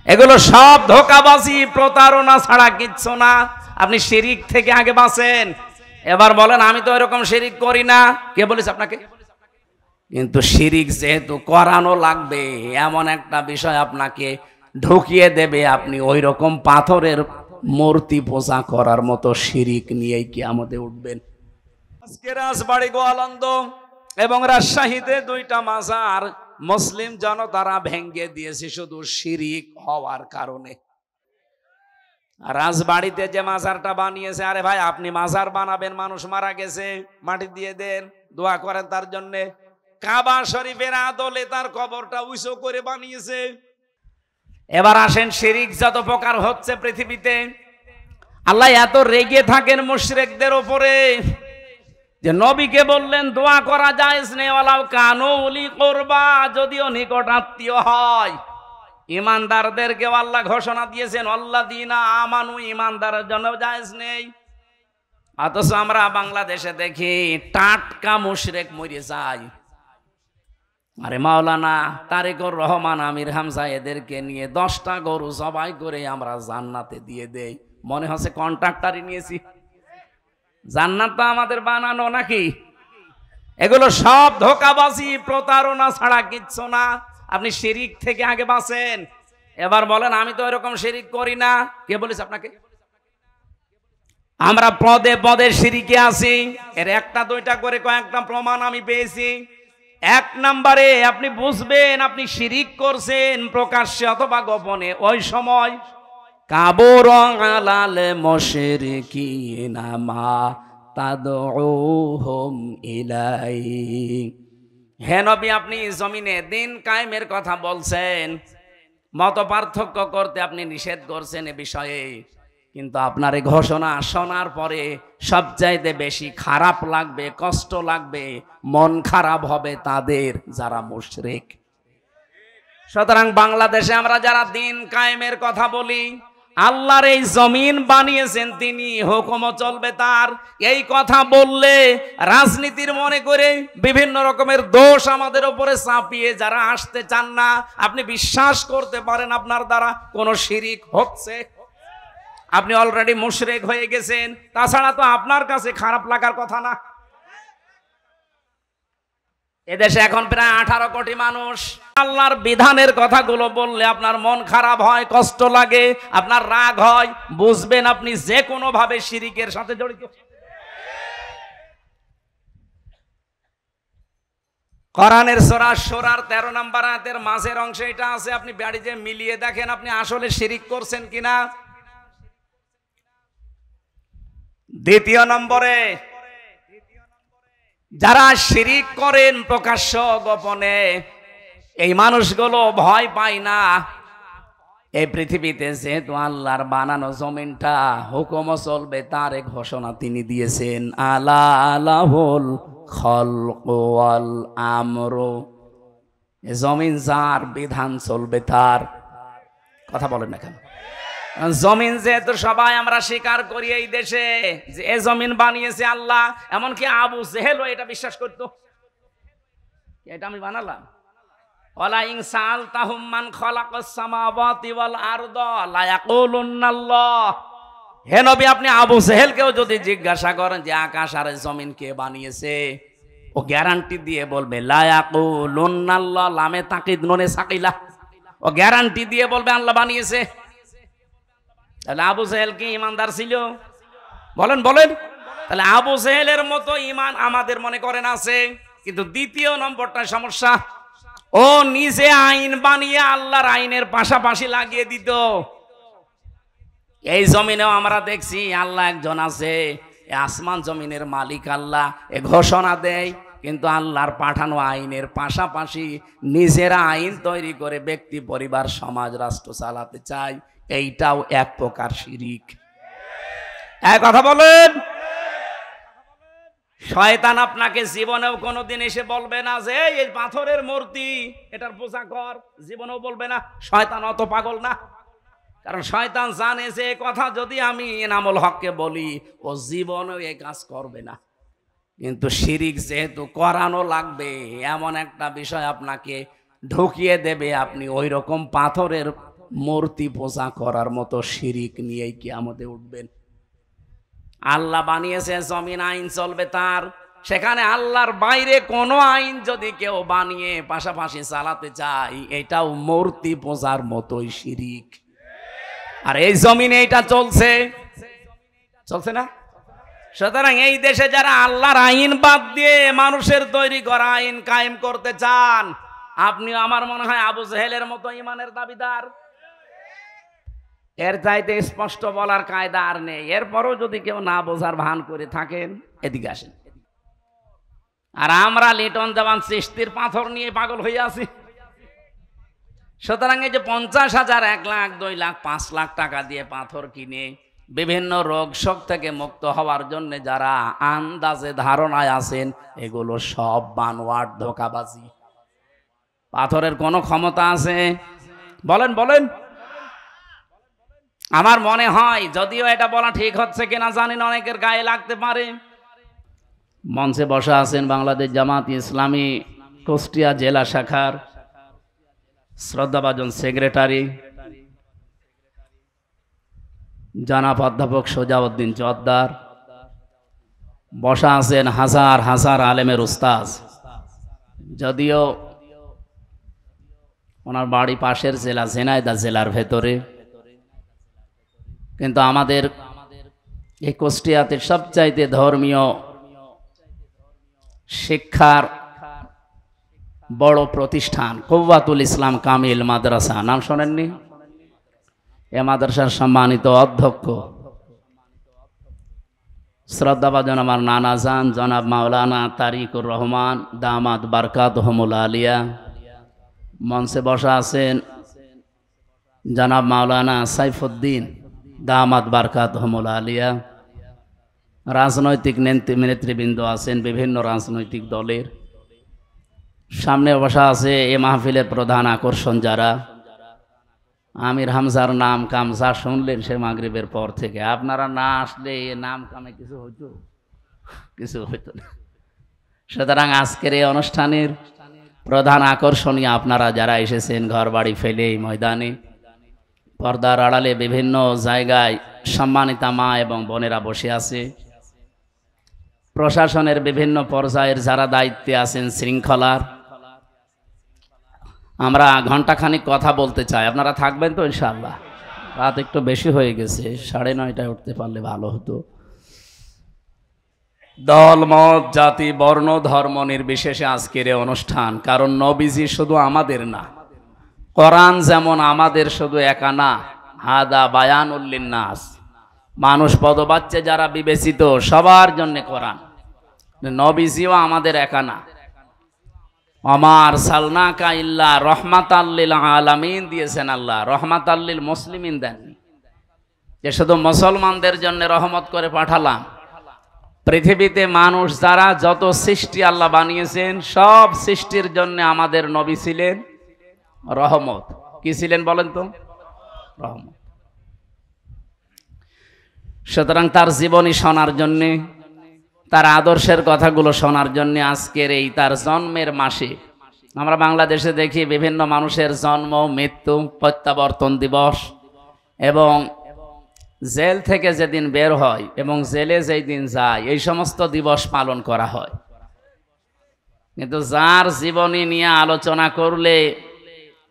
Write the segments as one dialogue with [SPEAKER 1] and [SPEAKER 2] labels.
[SPEAKER 1] এগুলো সব ধোঁকাবাজি প্রতারণা ছাড়া কিচ্ছু না। আপনি শিরিক থেকে আগে বাঁচেন। এবার বলেন আমি তো এরকম শিরিক করি না, কে বলেছে আপনাকে? কিন্তু শিরিক যেহেতু করানো লাগবে, এমন একটা বিষয় আপনাকে ঢুকিয়ে দেবে, আপনি ওই রকম পাথরের মূর্তি পূজা করার মতো শিরিক নিয়েই কিয়ামতে উঠবেন। আজকে রাজবাড়ী, গোয়ালন্দ এবং রাজশাহীতে দুইটা মাজার মুসলিম জনতারা ভেঙ্গে দিয়েছে শুধু শিরিক হওয়ার কারণে। রাজবাড়িতে যে মাজারটা বানিয়েছে, আরে ভাই আপনি মাজার বানাবেন, মানুষ মারা গেছে, মাটি দিয়ে দেন, দোয়া করেন তার জন্য। কাবা শরীফের আদলে তার কবরটা উঁচু করে বানিয়েছে। এবার আসেন শিরিক যত প্রকার হচ্ছে পৃথিবীতে, আল্লাহ এত রেগে থাকেন মুশরিকদের উপরে যে নবীকে বললেন দোয়া করা জায়েজ নেই, ওয়ালাউ কানু উলি কুরবা, যদিও নিকট আত্মীয় হয়। ইমানদারদেরকে আল্লাহ ঘোষণা দিয়েছেন আল্লাযীনা আমানু, ইমানদারের জন্য জায়েজ নেই। অথচ আমরা বাংলাদেশে দেখি টাটকা মুশরিক মরে যায়। আরে মাওলানা তারেকুর রহমান, আমির হামজা এদেরকে নিয়ে 10টা গরু জবাই করে আমরা জান্নাতে দিয়ে দেই, মনে হচ্ছে কন্ট্রাক্টরই নিয়েছি। জান্নাতটা আমাদের বানানো নাকি? এগুলো সব ধোঁকাবাজি প্রতারণা ছাড়া কিচ্ছু না। আপনি শিরিক থেকে আগে বাঁচেন। এবার বলেন আমি তো এরকম শিরিক করি না, কে বলেছে আপনাকে? আমরা পদে পদে শিরিকে আছি। এর একটা দুইটা করে কয়েকটা প্রমাণ আমি পেয়েছি। 1 নম্বরে আপনি বুঝবেন আপনি শিরিক করছেন প্রকাশ্যে অথবা গোপনে, ওই সময় কাবুর আলাল মুশরিকিনা মা তাদউহুম ইলাইহি। হে নবী, আপনি জমিনে দিন কায়েমের কথা বলছেন, মত পার্থক্য করতে আপনি নিষেধ করছেন এ বিষয়ে, কিন্তু আপনার এই ঘোষণা শোনার পরে সবচাইতে বেশি খারাপ লাগবে, কষ্ট লাগবে, মন খারাপ হবে তাদের যারা মুশরিক। সুতরাং বাংলাদেশে আমরা যারা দিন কায়েমের কথা বলি, আল্লাহর এই জমিন বানিয়েছেন তিনি, হুকুমও চলবে তার, এই কথা বললে রাজনীতির মনে করে বিভিন্ন রকমের দোষ আমাদের উপরে চাপিয়ে যারা আসতে চান না, আপনি বিশ্বাস করতে পারেন আপনার দ্বারা কোনো শিরিক হচ্ছে, আপনি অলরেডি মুশরিক হয়ে গেছেন। তাছাড়া তো আপনার কাছে খারাপ লাগার কথা না। এদেশে এখন প্রায় 18 কোটি মানুষ। আল্লাহর বিধানের কথাগুলো বললে আপনার মন খারাপ হয়, কষ্ট লাগে, আপনার রাগ হয়, বুঝবেন আপনি যে কোনো ভাবে শিরিকের সাথে জড়িত। কোরআনের সূরা সূরার 13 নম্বর আয়াতের মাঝের অংশে এটা আছে, আপনি বাড়িতে মিলিয়ে দেখেন আপনি আসলে শিরিক করছেন কিনা। 2 নম্বরে যারা শিরিক করেন প্রকাশ্য গোপনে, এই মানুষগুলো ভয় পায় না। এই পৃথিবীতে যেহেতু আল্লাহর বানানো জমিনটা হুকুমও চলবে তার ঘোষণা তিনি দিয়েছেন, আলা লাহুল খালকু ওয়াল আমরু, জমিন যার, বিধান চলবে তার। কথা বলেন না কেন? জমিন যেহেতু সবাই আমরা স্বীকার করি এই দেশে যে এই জমিন বানিয়েছে আল্লাহ, এমনকি আবু জেহেলও এটা বিশ্বাস করতো, এটা আমি বানালাম। ওয়ালা ইন সাআলতাহুম মান খালাকাস সামাওয়াতি ওয়াল আরদা লা ইয়াকুলুন্নাল্লাহ। হে নবী, আপনি আবু জেহেলকেও যদি জিজ্ঞাসা করেন যে আকাশ আর জমিন কে বানিয়েছে, ও গ্যারান্টি দিয়ে বলবে লা ইয়াকুলুন্নাল্লাহ, লামে তাকিদ নুনে সাকিলা, ও গ্যারান্টি দিয়ে বলবে আল্লাহ বানিয়েছে। তাহলে আবু জেহেল কি ইমানদার ছিল? বলেন বলেন। তাহলে আবু জেহেলের মতো ইমান আমাদের মনে করেন আছে। কিন্তু 2 নম্বরটা সমস্যা, ও নিজে আইন বানিয়ে আল্লাহর আইনের পাশাপাশি লাগিয়ে দিত। এই জমিনেও আমরা দেখছি আল্লাহ একজন আছে, আসমান জমিনের মালিক আল্লাহ, এ ঘোষণা দেয়, কিন্তু আল্লাহর পাঠানো আইনের পাশাপাশি নিজেরা আইন তৈরি করে ব্যক্তি, পরিবার, সমাজ, রাষ্ট্র চালাতে চায়। এইটাও এক প্রকার শিরিক। এক কথা বলেন। শয়তান আপনাকে জীবনেও কোনোদিন এসে বলবে না যে এই পাথরের মূর্তি এটার পূজা কর, জীবনেও বলবে না। শয়তান অত পাগল না, কারণ শয়তান জানে যে কথা যদি আমি এনামুল হককে বলি ও জীবনেও এই কাজ করবে না। কিন্তু শিরিক যেহেতু করানো লাগবে, এমন একটা বিষয় আপনাকে ঢুকিয়ে দেবে, আপনি ওই রকম পাথরের মূর্তি পূজা করার মতো শিরিক নিয়েই কিয়ামতে উঠবেন। আল্লাহ বানিয়েছে জমিন, আইন চলবে তার, সেখানে আল্লাহর বাইরে কোনো আইন যদি কেউ বানিয়ে পাশাপাশি চালাতে চায়, এটাও মূর্তি পূজার মতোই শিরিক। আর এই জমিনে এটা চলছে, চলছে না? সুতরাং এই দেশে যারা আল্লাহর আইন বাদ দিয়ে মানুষের তৈরি করা আইন কায়েম করতে চান, আপনি আমার মনে হয় আবু জেহেলের মতো ইমানের দাবিদার। এর চাইতে স্পষ্ট বলার কায়দা আর নেই। এরপরও যদি কেউ না বোঝার ভান করে থাকেন, এদিকে আসেন। আর আমরা লিটন দেওয়ান চিশতির পাথর নিয়ে পাগল হয়ে আছি। সুতরাং এই যে 50,000, 1 লাখ, 2 লাখ, 5 লাখ টাকা দিয়ে পাথর কিনে বিভিন্ন রোগ শোক থেকে মুক্ত হওয়ার জন্য যারা আন্দাজে ধারণায় আছেন, এগুলো সব বানোয়াট, ধোঁকাবাজি। পাথরের কোনো ক্ষমতা আছে? বলেন বলেন। আমার মনে হয়, যদিও এটা বলা ঠিক হচ্ছে কিনা জানি না, অনেকের গায়ে লাগতে পারে। মঞ্চে বসা আছেন বাংলাদেশ জামাত ইসলামী কুষ্টিয়া জেলা শাখার শ্রদ্ধাভাজন সেক্রেটারি জনাব অধ্যাপক সোজাউদ্দিন জোয়ারদার। বসা আছেন হাজার হাজার আলেমের উস্তাজ। যদিও ওনার বাড়ি পাশের জেলা ঝিনাইদহ জেলার ভেতরে, কিন্তু আমাদের এই কুষ্টিয়াতে সবচাইতে ধর্মীয় শিক্ষার বড় প্রতিষ্ঠান কুওয়াতুল ইসলাম কামিল মাদ্রাসা, নাম শোনেননি? এ মাদ্রাসার সম্মানিত অধ্যক্ষ শ্রদ্ধাভাজন আমার নানা জান জনাব মাওলানা তারিকুর রহমান দামাত বারকাতুহুমুল আলিয়া। মঞ্চে বসা আছেন জনাব মাওলানা সাইফুদ্দিন দামাত বারকাতুহুমুল আলিয়া। রাজনৈতিক নেতৃবৃন্দ আছেন বিভিন্ন রাজনৈতিক দলের। সামনে বসা আছে এ মাহফিলের প্রধান আকর্ষণ যারা, আমির হামজার নাম কাম যা শুনলেন সে মাগরিবের পর থেকে, আপনারা না আসলে এ নাম কামে কিছু হইতো? কিছু হইতো না। সুতরাং আজকের এই অনুষ্ঠানের প্রধান আকর্ষণীয় আপনারা যারা এসেছেন ঘর বাড়ি ফেলে এই ময়দানে, পর্দার আড়ালে বিভিন্ন জায়গায় সম্মানিতা মা এবং বোনেরা বসে আছে, প্রশাসনের বিভিন্ন পর্যায়ের যারা দায়িত্বে আছেন শৃঙ্খলার। আমরা ঘন্টাখানিক কথা বলতে চাই, আপনারা থাকবেন তো ইনশাআল্লাহ? রাত একটু বেশি হয়ে গেছে, 9:30টায় উঠতে পারলে ভালো হতো। দল মত জাতি বর্ণ ধর্ম নির্বিশেষে আজকের এই অনুষ্ঠান, কারণ নবীজি শুধু আমাদের না, কোরআন যেমন আমাদের শুধু একা না, হাদা বায়ানুল লিন্নাস, মানুষ পদবাচ্চে যারা বিবেচিত সবার জন্য কোরআন। নবীজিও আমাদের একা না। আমার সালনাকা ইল্লা রহমাতাল লিল আলামিন দিয়েছেন আল্লাহ, রহমাতাল লিল মুসলিমিন দেননি, যে শুধু মুসলমানদের জন্য রহমত করে পাঠালাম। পৃথিবীতে মানুষ যারা যত সৃষ্টি আল্লাহ বানিয়েছেন, সব সৃষ্টির জন্য আমাদের নবী ছিলেন রহমত। কি ছিলেন বলেন তো? রহমত। সুতরাং তার জীবনী শোনার জন্যে, তার আদর্শের কথাগুলো শোনার জন্য আজকের এই তার জন্মের মাসে আমরা বাংলাদেশে দেখি বিভিন্ন মানুষের জন্ম, মৃত্যু, প্রত্যাবর্তন দিবস এবং জেল থেকে যেদিন বের হয় এবং জেলে যেই দিন যায়, এই সমস্ত দিবস পালন করা হয়। কিন্তু যার জীবনী নিয়ে আলোচনা করলে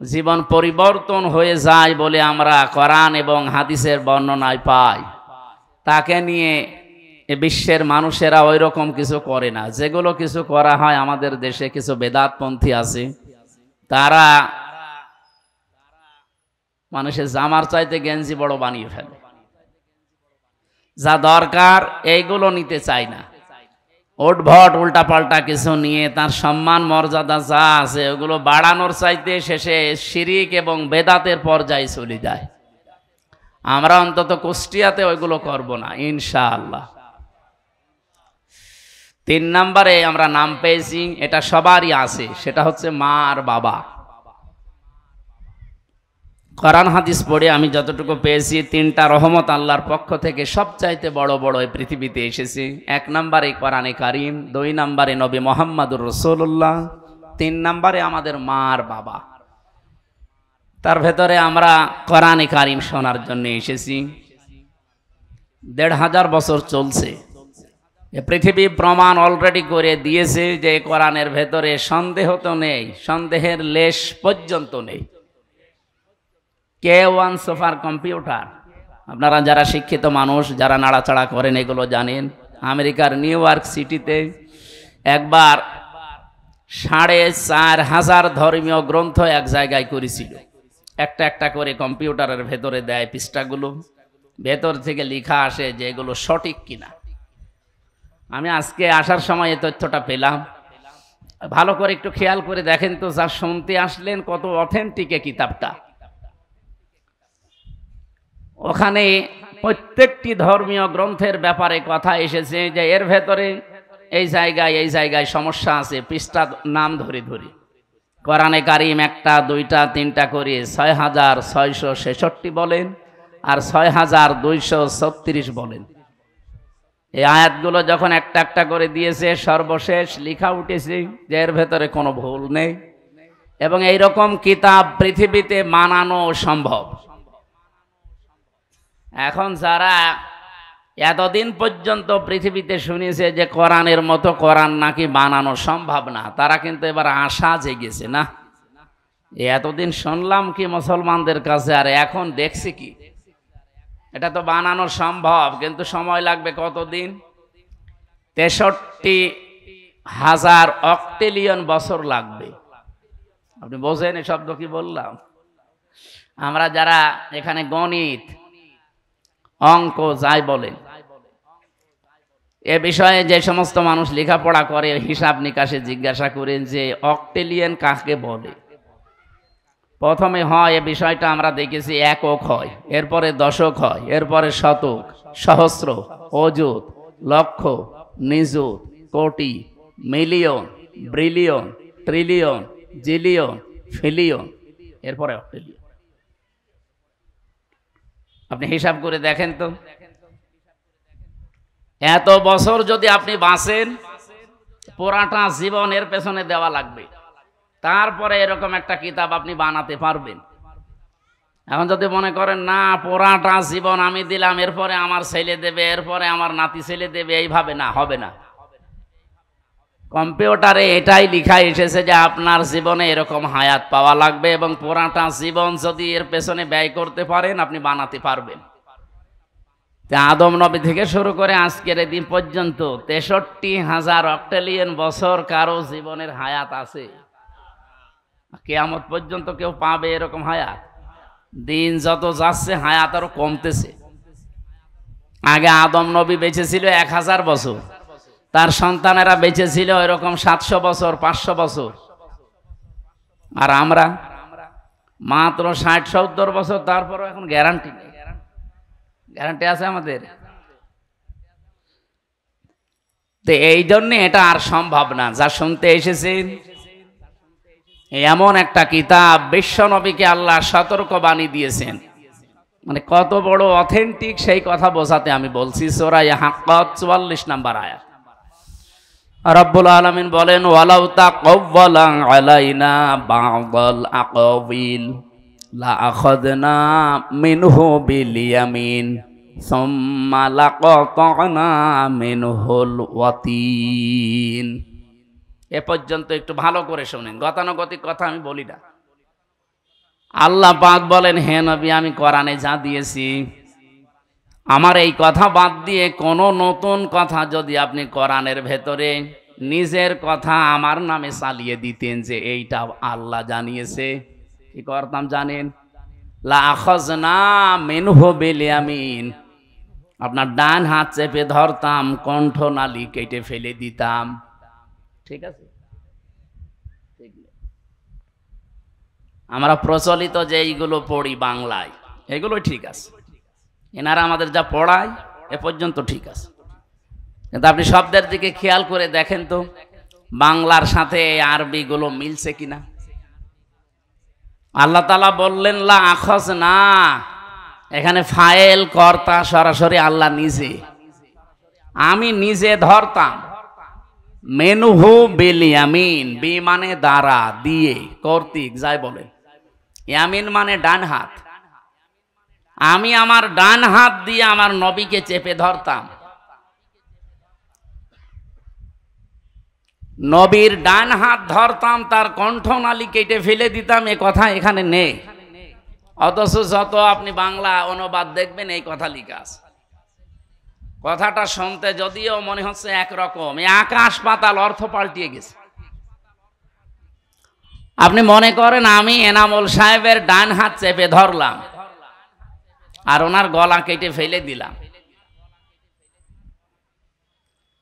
[SPEAKER 1] জীবন পরিবর্তন হয়ে যায় বলে আমরা কোরআন এবং হাদিসের বর্ণনায় পাই, তাকে নিয়ে বিশ্বের মানুষেরা ওই রকম কিছু করে না। যেগুলো কিছু করা হয় আমাদের দেশে, কিছু বেদাতপন্থী আছে, তারা মানুষের জামার চাইতে গেঞ্জি বড় বানিয়ে ফেলে। যা দরকার এইগুলো নিতে চায় না, ওটভট উল্টাপাল্টা কিছু নিয়ে তার সম্মান মর্যাদা যা আছে ওগুলো বাড়ানোর চাইতে শেষে শিরিক এবং বেদাতের পর্যায়ে চলে যায়। আমরা অন্তত কুষ্টিয়াতে ওইগুলো করব না ইনশাআল্লাহ। 3 নম্বরে আমরা নাম পেয়েছি, এটা সবারই আছে, সেটা হচ্ছে মা আর বাবা। কোরআন হাদিস পড়ে আমি যতটুকু পেয়েছি, 3টা রহমত আল্লাহর পক্ষ থেকে সবচাইতে বড় বড় এই পৃথিবীতে এসেছে। 1 নম্বরে কোরআনে কারিম, 2 নম্বরে নবী মুহাম্মদুর রাসূলুল্লাহ, 3 নম্বরে আমাদের মা আর বাবা। তার ভেতরে আমরা কোরআনে কারিম শোনার জন্য এসেছি। ১৫০০ বছর চলছে। পৃথিবী প্রমাণ অলরেডি করে দিয়েছে যে কোরআনের ভেতরে সন্দেহ তো নেই, সন্দেহের লেশ পর্যন্ত নেই। K1 সুপার কম্পিউটার, আপনারা যারা শিক্ষিত মানুষ, যারা নাড়াচাড়া করেন এগুলো জানেন। আমেরিকার নিউ ইয়র্ক সিটিতে একবার ৪৫০০ ধর্মীয় গ্রন্থ এক জায়গায় করেছিল। একটা একটা করে কম্পিউটারের ভেতরে দেয় পৃষ্ঠাগুলো, ভেতর থেকে লেখা আসে যে এগুলো সঠিক কিনা। আমি আজকে আসার সময় এই তথ্যটা পেলাম। ভালো করে একটু খেয়াল করে দেখেন তো, যা শুনতে আসলেন কত অথেন্টিক এই কিতাবটা। ওখানে প্রত্যেকটি ধর্মীয় গ্রন্থের ব্যাপারে কথা এসেছে যে এর ভেতরে এই জায়গায় সমস্যা আছে, পৃষ্ঠা নাম ধরে ধরে। কোরআনে কারিম ১টা ২টা ৩টা করে ৬৬৬৬ বলেন আর ৬২৩৬ বলেন। এই আয়াতগুলো যখন একটা একটা করে দিয়েছে, সর্বশেষ লেখা উঠেছে যে এর ভেতরে কোনো ভুল নেই এবং এই রকম কিতাব পৃথিবীতে বানানো সম্ভব। এখন যারা এতদিন পর্যন্ত পৃথিবীতে শুনেছে যে কোরআনের মতো কোরআন নাকি বানানো সম্ভব না, তারা কিন্তু এবার আশা জেগেছে। না, এতদিন শুনলাম কি মুসলমানদের কাছে, আর এখন দেখছি কি এটা তো বানানো সম্ভব, কিন্তু সময় লাগবে কতদিন? ৬৩,০০০ অক্টেলিয়ন বছর লাগবে। আপনি বোঝেন এই শব্দ কি বললাম? আমরা যারা এখানে গণিত অঙ্ক যাই বলেন, এ বিষয়ে যে সমস্ত মানুষ লেখাপড়া করে হিসাব নিকাশে জিজ্ঞাসা করেন যে অক্টেলিয়ন কাকে বলে। প্রথমে হয় এ বিষয়টা আমরা দেখেছি একক হয়, এরপরে দশক হয়, এরপরে শতক, সহস্র, অযুত, লক্ষ, নিযুত, কোটি, million, billion, trillion, zillion, pillion, এরপরে অক্টেলিয়ন। আপনি হিসাব করে দেখেন তো, এত বছর যদি আপনি বাঁচেন, পুরাটা জীবন এর পেছনে দেওয়া লাগবে, তারপরে এরকম একটা কিতাব আপনি বানাতে পারবেন। এখন যদি মনে করেন না পুরাটা জীবন আমি দিলাম, এরপরে আমার ছেলে দেবে, এরপরে আমার নাতি ছেলে দেবে, এইভাবে না, হবে না। কম্পিউটারে এটাই লেখা এসেছে যে আপনার জীবনে এরকম হায়াত পাওয়া লাগবে এবং পুরাটা জীবন যদি এর পেছনে ব্যয় করতে পারেন আপনি বানাতে পারবেন। আদম নবী থেকে শুরু করে আজকের দিন পর্যন্ত ৬৩,০০০ অক্টেলিয়ন বছর কারো জীবনের হায়াত আছে। কিয়ামত পর্যন্ত কেউ পাবে এরকম হায়াত? দিন যত যাচ্ছে হায়াত আরো কমতেছে। আগে আদম নবী বেঁচে ছিল ১০০০ বছর, তার সন্তানেরা বেঁচে ছিল এরকম ৭০০ বছর, ৫০০ বছর, আর আমরা মাত্র ৬০-৭০ বছর। তারপরও এখন গ্যারান্টি নেই। গ্যারান্টি আছে আমাদের? তো এই জন্যে এটা আর সম্ভব না। যা শুনতে এসেছেন এমন একটা কিতাব, বিশ্ব নবীকে আল্লাহ সতর্ক বাণী দিয়েছেন, মানে কত বড় অথেন্টিক সেই কথা বোঝাতে আমি বলছি। সূরা হাক্কাত ৪৪ নম্বর আয়াত। রব্বুল আলামিন বলেন, ওয়ালাউ তাকাওয়ালা আলাইনা বা'দাল আকাওয়িল লা আখাযনা মিনহু বিল ইয়ামিন সুম্মা লাকাতা'না মিনহুল ওয়াতিন। এ পর্যন্ত একটু ভালো করে শুনেন, গতানুগতিক কথা আমি বলি না। আল্লাহ পাক বলেন, হে নবী, আমি কোরআনে যা দিয়েছি, আমার এই কথা বাদ দিয়ে কোনো নতুন কথা যদি আপনি কোরআনের ভেতরে নিজের কথা আমার নামে চালিয়ে দিতেন যে এইটা আল্লাহ জানিয়েছে, কি করতাম জানেন? লা আখাযনা মিনহু বিল ইয়ামিন, আপনার ডান হাত চেপে ধরতাম, কণ্ঠনালী কেটে ফেলে দিতাম। ঠিক আছে? আমরা প্রচলিত যে এইগুলো পড়ি বাংলায়, এগুলো ঠিক আছে। এনারা আমাদের যা পড়ায় এ পর্যন্ত ঠিক আছে, কিন্তু আপনি শব্দের দিকে খেয়াল করে দেখেন তো বাংলার সাথে আরবি গুলো মিলছে কিনা। আল্লাহ তাআলা বললেন লা আখাযনা, এখানে ফাইল কর্তা সরাসরি আল্লাহ নিজে, আমি নিজে ধরতাম। মিনহু বিল ইয়ামিন, বি মানে দ্বারা, দিয়ে, কর্তৃক, যাই বলেন। ইয়ামিন মানে ডান হাত। আমি আমার ডান হাত দিয়ে আমার নবীকে চেপে ধরতাম, নবীর ডান হাত ধরতাম, তার কণ্ঠনালী কেটে ফেলে দিতাম। এ কথা এখানে নেই, অথচ যত আপনি বাংলা অনুবাদ দেখবেন এই কথা লেখা আছে। কথাটা শুনতে যদিও মনে হচ্ছে একরকম, আকাশ পাতাল অর্থ পাল্টিয়ে গেছে। আপনি মনে করেন আমি এনামুল সাহেবের ডান হাত চেপে ধরলাম আর ওনার গলা কেটে ফেলে দিলাম,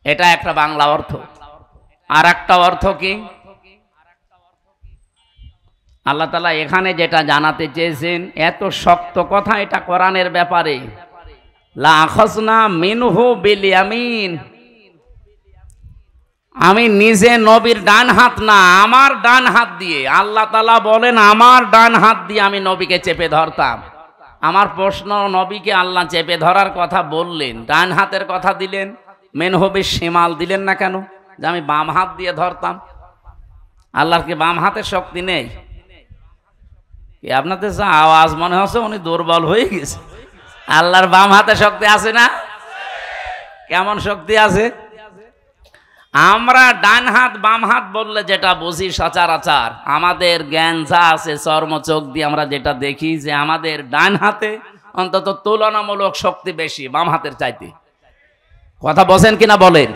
[SPEAKER 1] এটা একটা বাংলা অর্থ। আর একটা অর্থ কি, আল্লাহ তাআলা এখানে যেটা জানাতে চেয়েছেন, এত শক্ত কথা এটা কোরআনের ব্যাপারে, লা আখাযনা মিনহু বিল ইয়ামিন। আমি নিজে নবীর ডান হাত না, আমার ডান হাত দিয়ে, আল্লাহ তাআলা বলেন আমার ডান হাত দিয়ে আমি নবীকে চেপে ধরতাম। আমার প্রশ্ন, নবীকে আল্লাহ চেপে ধরার কথা বললেন, ডান হাতের কথা দিলেন, মিনহু বিশ শিমাল দিলেন না কেন? যে আমি বাম হাত দিয়ে ধরতাম। আল্লাহর কি বাম হাতের শক্তি নেই? আপনাদের যা আওয়াজ মনে হচ্ছে উনি দুর্বল হয়ে গেছে। আল্লাহর বাম হাতে শক্তি আছে না? কেমন শক্তি আছে? আমরা ডান হাত বাম হাত বললে যেটা বুঝি সচরাচর, আমাদের জ্ঞান যা আছে চর্ম চোখ দিয়ে আমরা যেটা দেখি, যে আমাদের ডান হাতে অন্তত তুলনামূলক শক্তি বেশি বাম হাতের চাইতে। কথা বলেন কিনা বলেন?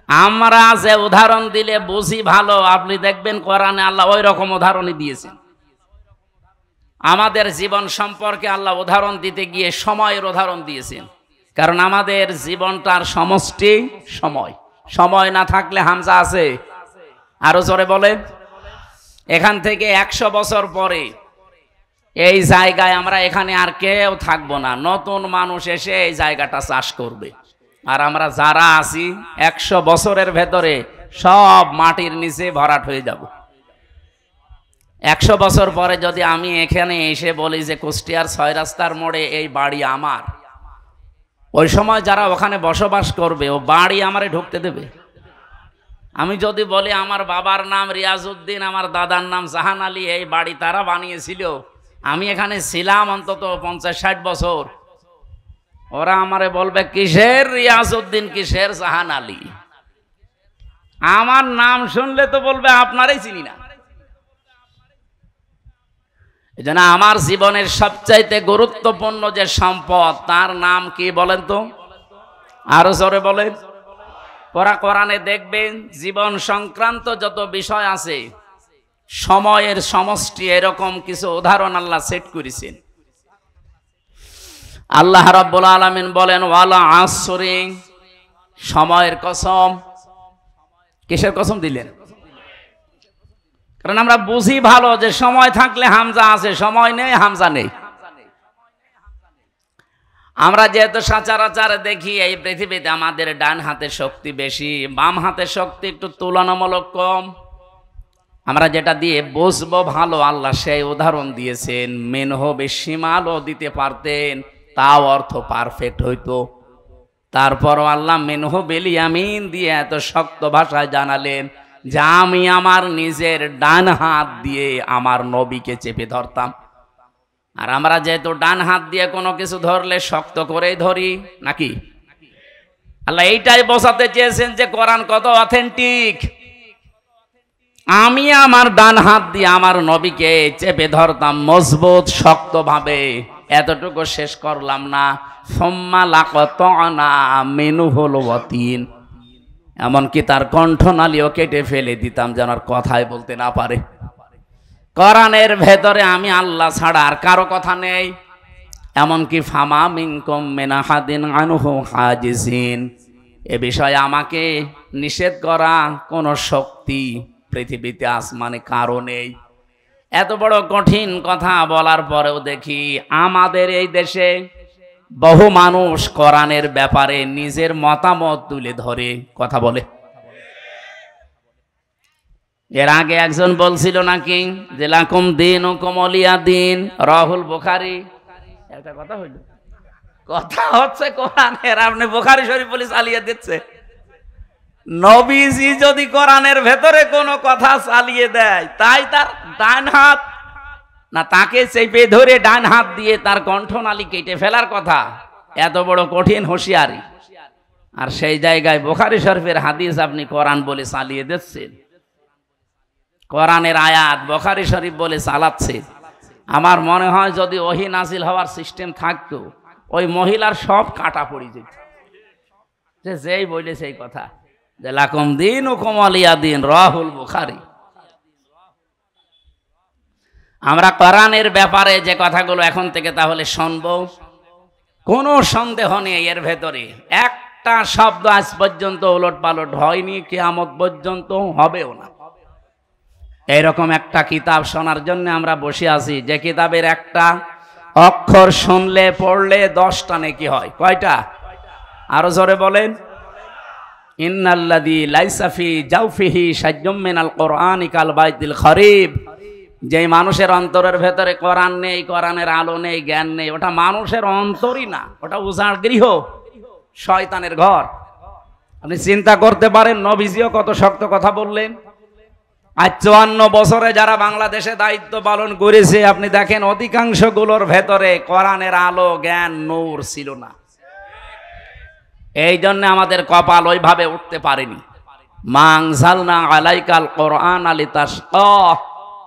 [SPEAKER 1] আমরা যে উদাহরণ দিলে বুঝি ভালো, আপনি দেখবেন কোরআনে আল্লাহ ওই রকম উদাহরণই দিয়েছেন। আমাদের জীবন সম্পর্কে আল্লাহ উদাহরণ দিতে গিয়ে সময়ের উদাহরণ দিয়েছেন, কারণ আমাদের জীবনটার সমষ্টি সময়। সময় না থাকলে হামজা আছে, আরো জোরে বলেন। এখান থেকে 100 বছর পরে এই জায়গায় আমরা এখানে আর কেউ থাকবো না, নতুন মানুষ এসে এই জায়গাটা চাষ করবে। আর আমরা যারা আছি 100 বছরের ভেতরে সব মাটির নিচে ভরাট হয়ে যাব। 100 বছর পরে যদি আমি এখানে এসে বলি যে কুষ্টিয়ার 6 রাস্তার মোড়ে এই বাড়ি আমার, ওই সময় যারা ওখানে বসবাস করবে ও বাড়ি আমারে ঢুকতে দেবে? আমি যদি বলি আমার বাবার নাম রিয়াজউদ্দিন, আমার দাদার নাম জাহান আলী, এই বাড়ি তারা বানিয়েছিল, আমি এখানে ছিলাম অন্তত 50-60 বছর, ওরা আমারে বলবে কিসের রিয়াজউদ্দিন, কিসের জাহান আলী? আমার নাম শুনলে তো বলবে আপনারই চিনি না। এজন্য আমার জীবনের সবচাইতে গুরুত্বপূর্ণ যে সম্পদ, তার নাম কি বলেন তো? আরো জোরে বলেন। কোরআনে দেখবেন জীবন সংক্রান্ত যত বিষয় আছে, সময়ের সমষ্টি, এরকম কিছু উদাহরণ আল্লাহ সেট করেছেন। আল্লাহ রাব্বুল আলামিন বলেন ওয়ালা আসরি, সময়ের কসম। কিসের কসম দিলেন? কারণ আমরা বুঝি ভালো যে সময় থাকলে হামজা আছে, সময় নেই হামজা নেই। আমরা যেহেতু সচরাচর দেখি এই পৃথিবীতে আমাদের ডান হাতে শক্তি বেশি, বাম হাতে শক্তি একটু তুলনামূলক কম। আমরা যেটা দিয়ে বুঝবো ভালো, আল্লাহ সেই উদাহরণ দিয়েছেন। মিনহু বিশিমালও দিতে পারতেন, তাও অর্থ পারফেক্ট হইতো। তারপরও আল্লাহ মিনহু বিল ইয়ামিন দিয়ে এত শক্ত ভাষায় জানালেন যে আমি আমার নিজের ডান হাত দিয়ে আমার নবীকে চেপে ধরতাম। আর আমরা যেহেতু ডান হাত দিয়ে কোনো কিছু ধরলে শক্ত করেই ধরি নাকি? আল্লাহ এইটাই বোঝাতে চেয়েছেন যে কোরআন কত অথেন্টিক। আমি আমার ডান হাত দিয়ে আমার নবীকে চেপে ধরতাম মজবুত শক্ত ভাবে। এতটুকু শেষ করলাম না, সুম্মা লাকাতানা মিনহুল ওয়াতিন, এমনকি তার কণ্ঠনালীও কেটে ফেলে দিতাম যেন আর কথাই বলতে না পারে। কোরআনের ভেতরে আমি আল্লাহ ছাড়া আর কারো কথা নেই। এমনকি ফামা মিনকুম মিন আহাদিন আনহু হাজিজিন, এ বিষয়ে আমাকে নিষেধ করা কোনো শক্তি পৃথিবীতে আসমানে কারো নেই। এত বড় কঠিন কথা বলার পরেও দেখি আমাদের এই দেশে বহু মানুষ কোরআনের ব্যাপারে নিজের মতামত তুলে ধরে কথা বলে। এর আগে একজন বলছিল নাকি যে লাকুম দীনুকুম ওয়ালিয়া দীন, রাহুল বুখারী। একটা কথা হইল, কথা হচ্ছে কোরআনের, আপনি বুখারী শরীফ বলে চালিয়ে দিচ্ছে। নবীজি যদি কোরআনের ভেতরে কোনো কথা চালিয়ে দেয়, তাই তার ডান হাত না তাকে চেপে ধরে ডান হাত দিয়ে তার কণ্ঠনালী কেটে ফেলার কথা। এত বড় কঠিন হুঁশিয়ারি, আর সেই জায়গায় বুখারী শরীফের হাদিস আপনি কোরআন বলে চালিয়ে দিচ্ছেন, কোরআনের আয়াত বুখারী শরীফ বলে চালাচ্ছে। আমার মনে হয় যদি ওহী নাজিল হওয়ার সিস্টেম থাকতো, ওই মহিলার সব কাটা পড়ে যেত, যে যেই বলে সেই কথা, যে লাকুম দীনুকুম ওয়ালিয়া দীন, রাহুল বুখারী। আমরা কোরআনের ব্যাপারে যে কথাগুলো এখন থেকে তাহলে শুনবো, কোনো সন্দেহ নেই এর ভেতরে একটা শব্দ আজ পর্যন্ত ওলট পালট হয়নি, কিয়ামত পর্যন্ত হবেও না। এইরকম একটা কিতাব শোনার জন্য আমরা বসে আছি, যে কিতাবের একটা অক্ষর শুনলে পড়লে 10টা নেকি হয়। কয়টা? আরো জোরে বলেন। ইন্নাল্লাযী লাইসা ফি জাওফিহি শাইউম মিনাল কুরআনি কাল বাইতিল খরিব। যে মানুষের অন্তরের ভেতরে কোরআন নেই, কোরআনের আলো নেই, জ্ঞান নেই, ওটা মানুষের অন্তরই না, ওটা উজাড় গৃহ, শয়তানের ঘর। আপনি চিন্তা করতে পারেন নবীজিও কত শক্ত কথা বললেন। আজ 54 বছরে যারা বাংলাদেশে দায়িত্ব পালন করেছে, আপনি দেখেন অধিকাংশ গুলোর ভেতরে কোরআনের আলো, জ্ঞান, নূর ছিল না। এই জন্য আমাদের কপাল ওইভাবে উঠতে পারেনি। মাংসালনা আলাইকাল কোরআন লিতাশকা।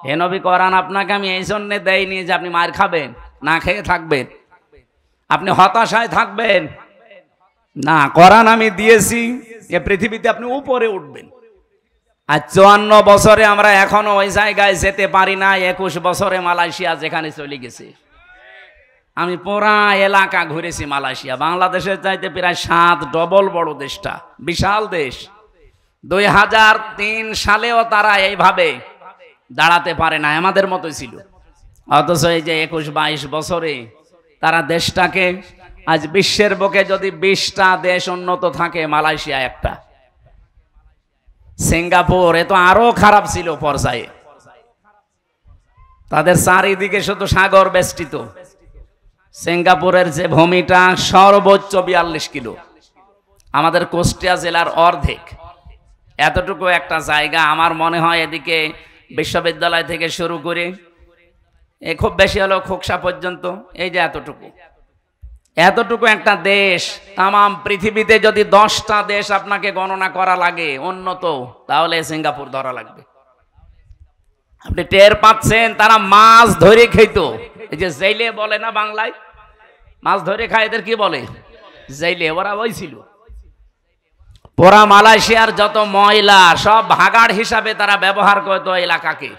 [SPEAKER 1] হে নবী, কোরআন আপনাকে আমি এই জন্য দেইনি যে আপনি মার খাবেন, না খেয়ে থাকবেন, আপনি হতাশায় থাকবেন, না, কোরআন আমি দিয়েছি এ পৃথিবীতে আপনি উপরে উঠবেন। আর 54 বছরে আমরা এখনো ওই জায়গায় যেতে পারি না। 21 বছরে মালয়েশিয়া যেখানে চলে গেছে, আমি পুরা এলাকা ঘুরেছি মালয়েশিয়া, বাংলাদেশের চাইতে প্রায় 7 ডবল বড় দেশটা, বিশাল দেশ। 2003 সালেও তারা এইভাবে দাঁড়াতে পারে না, আমাদের মতোই ছিল। অথচ এই যে 21-22 বছরে তারা দেশটাকে, আজ বিশ্বের বুকে যদি 20টা দেশ উন্নত থাকে, মালয়েশিয়া একটা। সিঙ্গাপুর এ তো আরো খারাপ ছিল পর্যায়ে, তাদের চারিদিকে শুধু সাগর বেষ্টিত। সিঙ্গাপুরের যে ভূমিটা সর্বোচ্চ 42 কিলো, আমাদের কুষ্টিয়া জেলার অর্ধেক। এতটুকু একটা জায়গা, আমার মনে হয় এদিকে বিশ্ববিদ্যালয় থেকে শুরু করে খুব বেশি হলো খোকসা পর্যন্ত, এই যে এতটুকু একটা দেশ। তামাম পৃথিবীতে যদি 10টা দেশ আপনাকে গণনা করা লাগে উন্নত, তাহলে সিঙ্গাপুর ধরা লাগবে। আপনি টের পাচ্ছেন তারা মাছ ধরে খেত, এই যে জেলে বলে না বাংলায়, মাছ ধরে খায়, এদের কি বলে? জেলে। ওরা ওই ছিল। পুরা মালয়েশিয়ার যত ময়লা সব ভাগাড় হিসাবে তারা ব্যবহার করত এলাকাকে।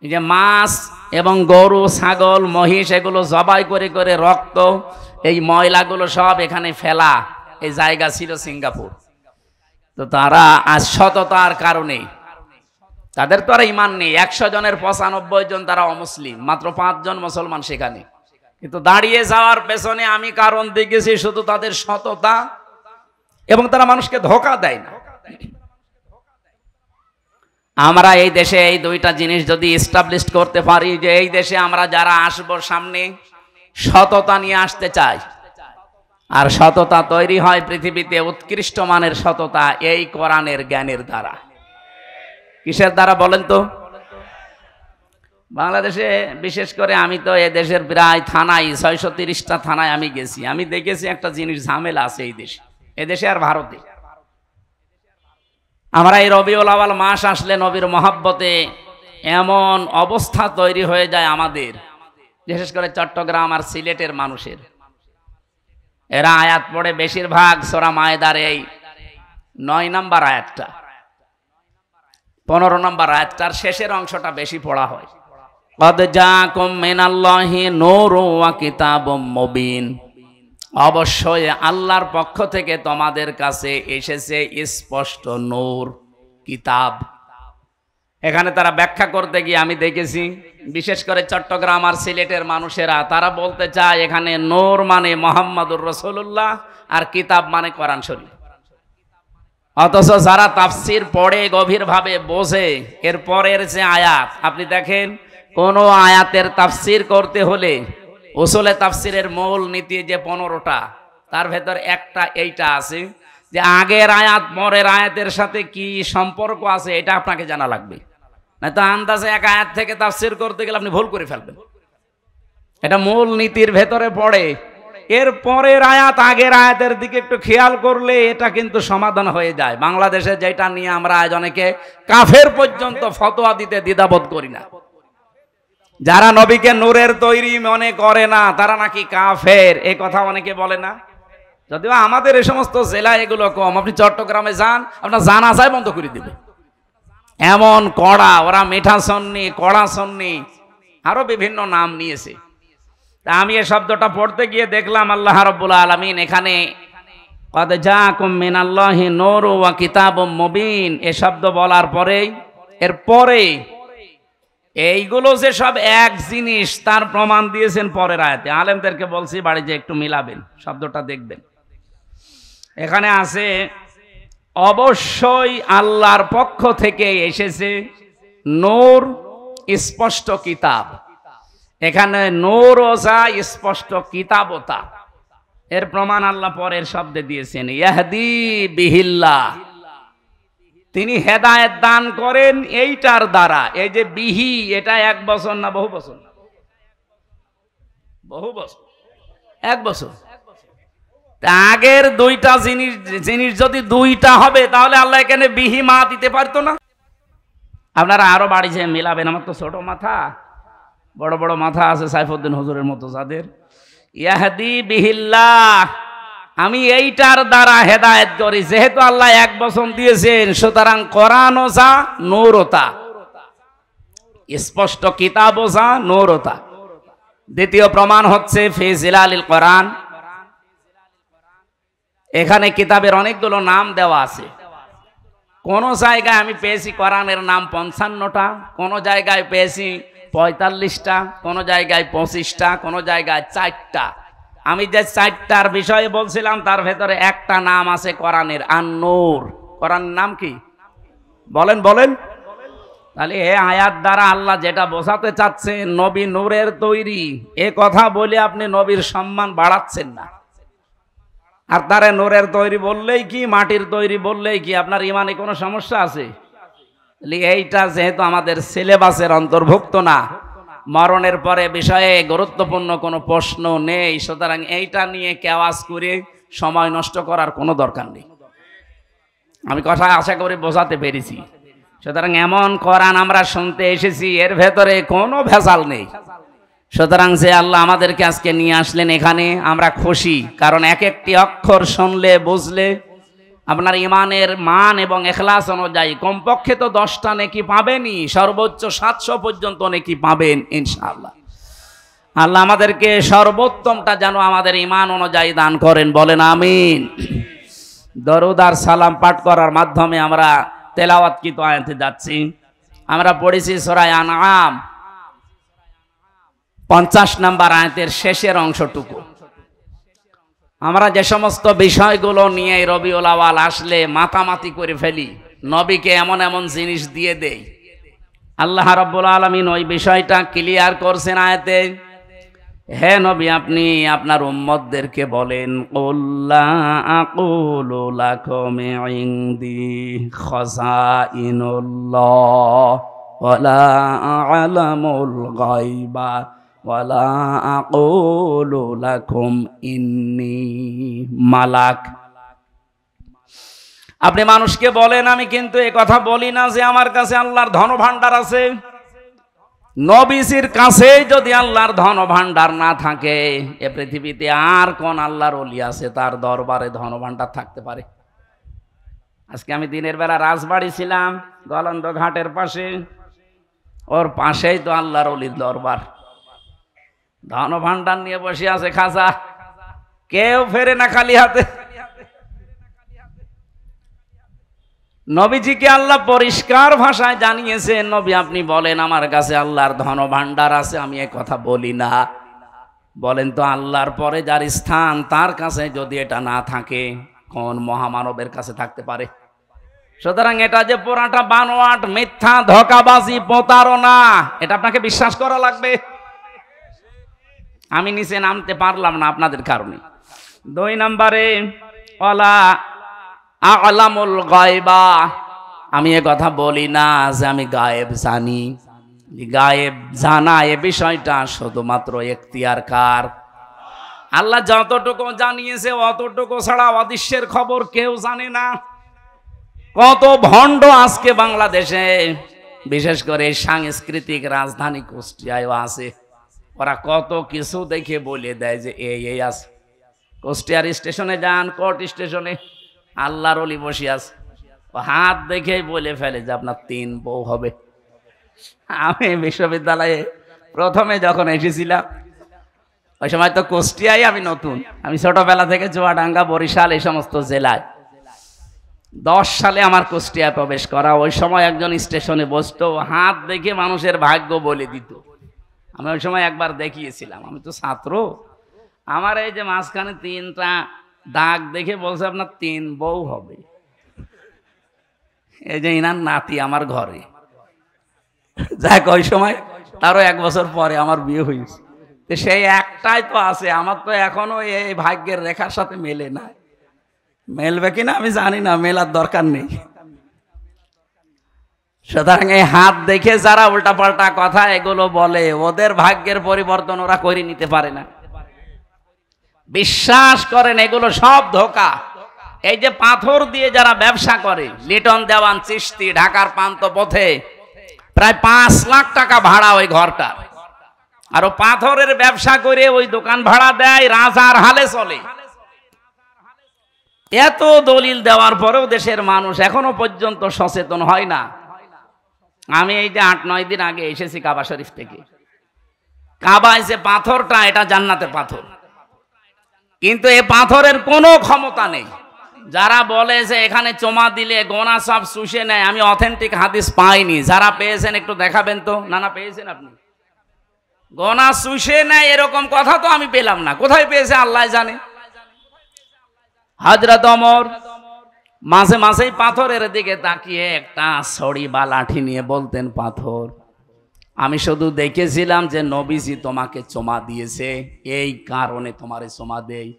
[SPEAKER 1] এই যে মাছ এবং গরু, ছাগল, মহিষ এগুলো জবাই করে করে রক্ত, এই ময়লাগুলো সব এখানে ফেলা, এই জায়গা ছিল সিঙ্গাপুর। তো তারা আজ সততার কারণে, তাদের তো আর ইমান নেই, 100 জনের 95 জন তারা অমুসলিম, মাত্র 5 জন মুসলমান সেখানে। কিন্তু দাঁড়িয়ে যাওয়ার পেছনে আমি কারণ দেখেছি শুধু তাদের সততা, এবং তারা মানুষকে ধোঁকা দেয় না। আমরা এই দেশে এই 2টা জিনিস যদি এস্টাবলিশ করতে পারি, যে এই দেশে আমরা যারা আসবো সামনে সততা নিয়ে আসতে চাই, আর সততা তৈরি হয় পৃথিবীতে উৎকৃষ্ট মানের সততা এই কোরআনের জ্ঞানের দ্বারা। কিসের দ্বারা বলেন তো? বাংলাদেশে বিশেষ করে আমি তো এ দেশের প্রায় থানায় 630টা থানায় আমি গেছি, আমি দেখেছি একটা জিনিস ঝামেলা আছে এই দেশে, এদেশে আর ভারতে। আমরা এই রবিউল আউয়াল মাস আসলে নবীর মহব্বতে এমন অবস্থা তৈরি হয়ে যায় আমাদের, বিশেষ করে চট্টগ্রাম আর সিলেটের মানুষের। এরা আয়াত পড়ে বেশিরভাগ সূরা মায়েদার এই 9 নম্বর আয়াতটা, 15 নম্বর আয়াতটার শেষের অংশটা বেশি পড়া হয়। কদ জাকুম মিনাল্লাহি নূরুন ওয়া কিতাবুম মুবিন। অবশ্যই আল্লাহর পক্ষ থেকে তোমাদের কাছে এসেছে স্পষ্ট নূর, কিতাব। এখানে তারা ব্যাখ্যা করতে গিয়ে আমি দেখেছি বিশেষ করে চট্টগ্রাম আর সিলেটের মানুষেরা, তারা বলতে চায় এখানে নূর মানে মুহাম্মদুর রাসূলুল্লাহ আর কিতাব মানে কোরআন শরীফ। অথচ যারা তাফসীর পড়ে গভীরভাবে বোঝে, এর পরের যে আয়াত আপনি দেখেন, কোন আয়াতের তাফসীর করতে হলে উসুলে তাফসীরের মূল নীতি যে 15টা, তার ভেতর একটা এইটা আছে যে আগের আয়াত পরের আয়াতের সাথে কি সম্পর্ক আছে, এটা আপনাকে জানা লাগবে। না তো আন্দাজে এক আয়াত থেকে তাফসীর করতে গেলে আপনি ভুল করে ফেলবেন। এটা মূল নীতির ভেতরে পড়ে। এর পরের আয়াত আগের আয়াতের দিকে একটু খেয়াল করলে এটা কিন্তু সমাধান হয়ে যায়। বাংলাদেশে যেটা নিয়ে আমরা আজ অনেকে কাফের পর্যন্ত ফতোয়া দিতে দ্বিধাবোধ করি না। যারা নবীকে নূরের তৈরি মনে করে না তারা নাকি কাফের, এই কথা অনেকে বলে না। যদিও আমাদের এই সমস্ত জেলায় এগুলো কম। আপনি চট্টগ্রামে যান, আপনার জানাজায় বন্ধ করে দিবে, এমন কড়া। ওরা মিঠা সন্নি, কড়া সন্নি, আরো বিভিন্ন নাম নিয়েছে। তা আমি এই শব্দটা পড়তে গিয়ে দেখলাম আল্লাহ রাব্বুল আলামিন এখানে ক্বাদ জাআকুম মিনাল্লাহি নূরুন ওয়া কিতাবুম মুবিন এই শব্দ বলার পরেই এর পরে এইগুলো যে সব এক জিনিস তার প্রমাণ দিয়েছেন পরের আয়াতে। আলেমদেরকে বলছি বাড়ি যে একটু মিলাবেন, শব্দটা দেখবেন। এখানে আছে অবশ্যই আল্লাহর পক্ষ থেকে এসেছে নূর, স্পষ্ট কিতাব। এখানে নূর ওজা স্পষ্ট কিতাবতা, এর প্রমাণ আল্লাহ পরের শব্দে দিয়েছেন ইয়াহদি বিহিল্লাহ, তিনি হেদায়েত দান করেন এইটার দ্বারা। এই যে বিহি, এটা এক বছর না বহু বছর? বহু বছর, এক বছর। আগের দুইটা জিনিস যদি দুইটা হবে তাহলে আল্লাহ এখানে বিহি মা দিতে পারতো না? আপনারা আরো বাড়ি যে মিলাবেন। আমার তো ছোট মাথা, বড় বড় মাথা আছে সাইফুদ্দিন হুজুরের মতো যাদের। ইয়াহদি বিহিল্লাহ, আমি এইটার দ্বারা হেদায়েত করি। যেহেতু আল্লাহ এক বচন দিয়েছেন, সুতরাং কোরআন ওজা নূরতা, স্পষ্ট কিতাব ওজা নূরতা। দ্বিতীয় প্রমাণ হচ্ছে ফি জিলালিল কোরআন। এখানে কিতাবের অনেকগুলো নাম দেওয়া আছে। কোন জায়গায় আমি পেয়েছি কোরআনের নাম 55টা, কোন জায়গায় পেয়েছি 45টা, কোন জায়গায় 25টা, কোন জায়গায় 4টা। আমি যে 4টার বিষয়ে বলছিলাম তার ভেতরে একটা নাম আছে কোরআনের, আন-নূর। কোরআনের নাম কি বলেন বলেন? তাহলে এই আয়াত দ্বারা আল্লাহ যেটা বোঝাতে চাচ্ছেন নবী নূরের তৈরি, এ কথা বলে আপনি নবীর সম্মান বাড়াচ্ছেন না। আর তারে নূরের তৈরি বললেই কি, মাটির তৈরি বললেই কি, আপনার ইমানে কোনো সমস্যা আছে? এইটা যেহেতু আমাদের সিলেবাসের অন্তর্ভুক্ত না, মরণের পরে বিষয়ে গুরুত্বপূর্ণ কোনো প্রশ্ন নেই, সুতরাং এইটা নিয়ে কেওয়াজ করে সময় নষ্ট করার কোনো দরকার নেই। আমি কথা আশা করি বোঝাতে পেরেছি। সুতরাং এমন কোরআন আমরা শুনতে এসেছি, এর ভেতরে কোনো ভেজাল নেই। সুতরাং যে আল্লাহ আমাদেরকে আজকে নিয়ে আসলেন এখানে, আমরা খুশি। কারণ এক একটি অক্ষর শুনলে বুঝলে আপনার ইমানের মান এবং ইখলাস অনুযায়ী কমপক্ষে তো 10টা নেকি পাবেনই, সর্বোচ্চ 700 পর্যন্ত নেকি পাবেন ইনশাআল্লাহ। আল্লাহ আমাদেরকে সর্বোত্তমটা যেন আমাদের ইমান অনুযায়ী দান করেন, বলেন আমিন। দরুদ আর সালাম পাঠ করার মাধ্যমে আমরা তেলাওয়াতকৃত আয়াতে যাচ্ছি। আমরা পড়েছি সূরা আনআম 50 নম্বর আয়াতের শেষের অংশটুকু। আমরা যে সমস্ত বিষয়গুলো নিয়ে রবিউল আউয়াল আসলে মাতামাতি করে ফেলি, নবীকে এমন এমন জিনিস দিয়ে দেই, আল্লাহ রাব্বুল আলামিন ওই বিষয়টা ক্লিয়ার করছেন আয়াতে। হে নবী, আপনি আপনার উম্মতদেরকে বলেন, কুল লা আকুলু লাকুম ইনদি খাযাইনুল্লাহ ওয়ালা আ'লামুল গায়বা ওয়ালা আকুলু লাকুম ইন্নী মালাক। আপনি মানুষকে বলেন, আমি কিন্তু এই কথা বলি না যে আমার কাছে আল্লাহর ধন ভাণ্ডার আছে। নবীজির কাছে যদি আল্লাহর ধন ভাণ্ডার না থাকে, এ পৃথিবীতে আর কোন আল্লাহর ওলি আছে তার দরবারে ধন ভাণ্ডার থাকতে পারে? আজকে আমি দিনের বেলা রাজবাড়ি ছিলাম, গলন্দ ঘাটের পাশে, ওর পাশেই তো আল্লাহর ওলির দরবার। ধন ভাণ্ডার নিয়ে বসে আছে খাজা, কেউ ফেরে না খালি হাতে। নবীজিকে আল্লাহ পরিষ্কার ভাষায় জানিয়েছেন, নবী আপনি বলেন আমার কাছে আল্লাহর ধন ভাণ্ডার আছে, আমি এ কথা বলি না। বলেন তো আল্লাহর পরে যার স্থান, তার কাছে যদি এটা না থাকে, কোন মহামানবের কাছে থাকতে পারে? সুতরাং এটা যে পুরাটা বানোয়াট, মিথ্যা, ধোঁকাবাজি, প্রতারণা, এটা আপনাকে বিশ্বাস করা লাগবে। আমি নিচে নামতে পারলাম না আপনাদের কারণে। 2 নম্বরে ওয়ালা আ'লামুল গায়বা, আমি এ কথা বলি না যে আমি গায়েব জানি, গায়েব জানা এ বিষয়টা শুধুমাত্র এখতিয়ার কার? আল্লাহ যতটুকু জানিয়েছে অতটুকু ছাড়া অদৃশ্যের খবর কেউ জানে না। কত ভণ্ড আজকে বাংলাদেশে, বিশেষ করে সাংস্কৃতিক রাজধানী কুষ্টিয়ায়ও আছে। ওরা কত কিছু দেখে বলে দেয় যে এই আছে। কুষ্টিয়ার স্টেশনে যান, কোর্ট স্টেশনে আল্লাহর ওলি বসে আছে, হাত দেখে বলে ফেলে যে আপনার 3 বউ হবে। আমি বিশ্ববিদ্যালয়ে প্রথমে যখন এসেছিলাম ওই সময় তো কুষ্টিয়ায় আমি নতুন, আমি ছোটবেলা থেকে চুয়াডাঙ্গা, বরিশাল এই সমস্ত জেলায়। 10 সালে আমার কুষ্টিয়ায় প্রবেশ করা। ওই সময় একজন স্টেশনে বসতো, হাত দেখে মানুষের ভাগ্য বলে দিত। আমি ওই সময় একবার দেখিয়েছিলাম, আমি তো ছাত্র, আমার এই যে মাঝখানে 3টা দাগ দেখে বলছে আপনার 3 বউ হবে। এই যে ইনার নাতি আমার ঘরে। যাক, ওই সময় তারও 1 বছর পরে আমার বিয়ে হয়েছে। তো সেই একটাই তো আছে, আমার তো এখনো এই ভাগ্যের রেখার সাথে মেলে না। মেলবে কিনা আমি জানি না, মেলার দরকার নেই। সুতরাং এই হাত দেখে যারা উল্টাপাল্টা কথা এগুলো বলে, ওদের ভাগ্যের পরিবর্তন ওরা করে নিতে পারে না। বিশ্বাস করেন এগুলো সব ধোঁকা। এই যে পাথর দিয়ে যারা ব্যবসা করে, লিটন দেওয়ান চিশতি ঢাকার পান্ত পথে প্রায় 5 লাখ টাকা ভাড়া ওই ঘরটা, আর ও পাথরের ব্যবসা করে ওই দোকান ভাড়া দেয়, রাজার হালে চলে। এত দলিল দেওয়ার পরেও দেশের মানুষ এখনো পর্যন্ত সচেতন হয় না। আমি এই যে 8-9 দিন আগে এসেছি কাবা শরীফ থেকে। কাবায় যে পাথরটা, এটা জান্নাতের পাথর, কিন্তু এ পাথরের কোনো ক্ষমতা নেই। যারা বলে যে এখানে চুমা দিলে গোনা সব শুষে নেয়, আমি অথেন্টিক হাদিস পাইনি। যারা পেয়েছেন একটু দেখাবেন তো। না পেয়েছেন আপনি? গোনা শুষে নেয় এরকম কথা তো আমি পেলাম না। কোথায় পেয়েছে আল্লাহ জানে। হযরত ওমর মাঝে মাঝেই পাথরের দিকে তাকিয়ে একটা ছড়ি বা লাঠি নিয়ে বলতেন, পাথর, আমি শুধু দেখেছিলাম যে নবীজি তোমাকে চুমা দিয়েছে, এই কারণে তোমারে চুমা দেই।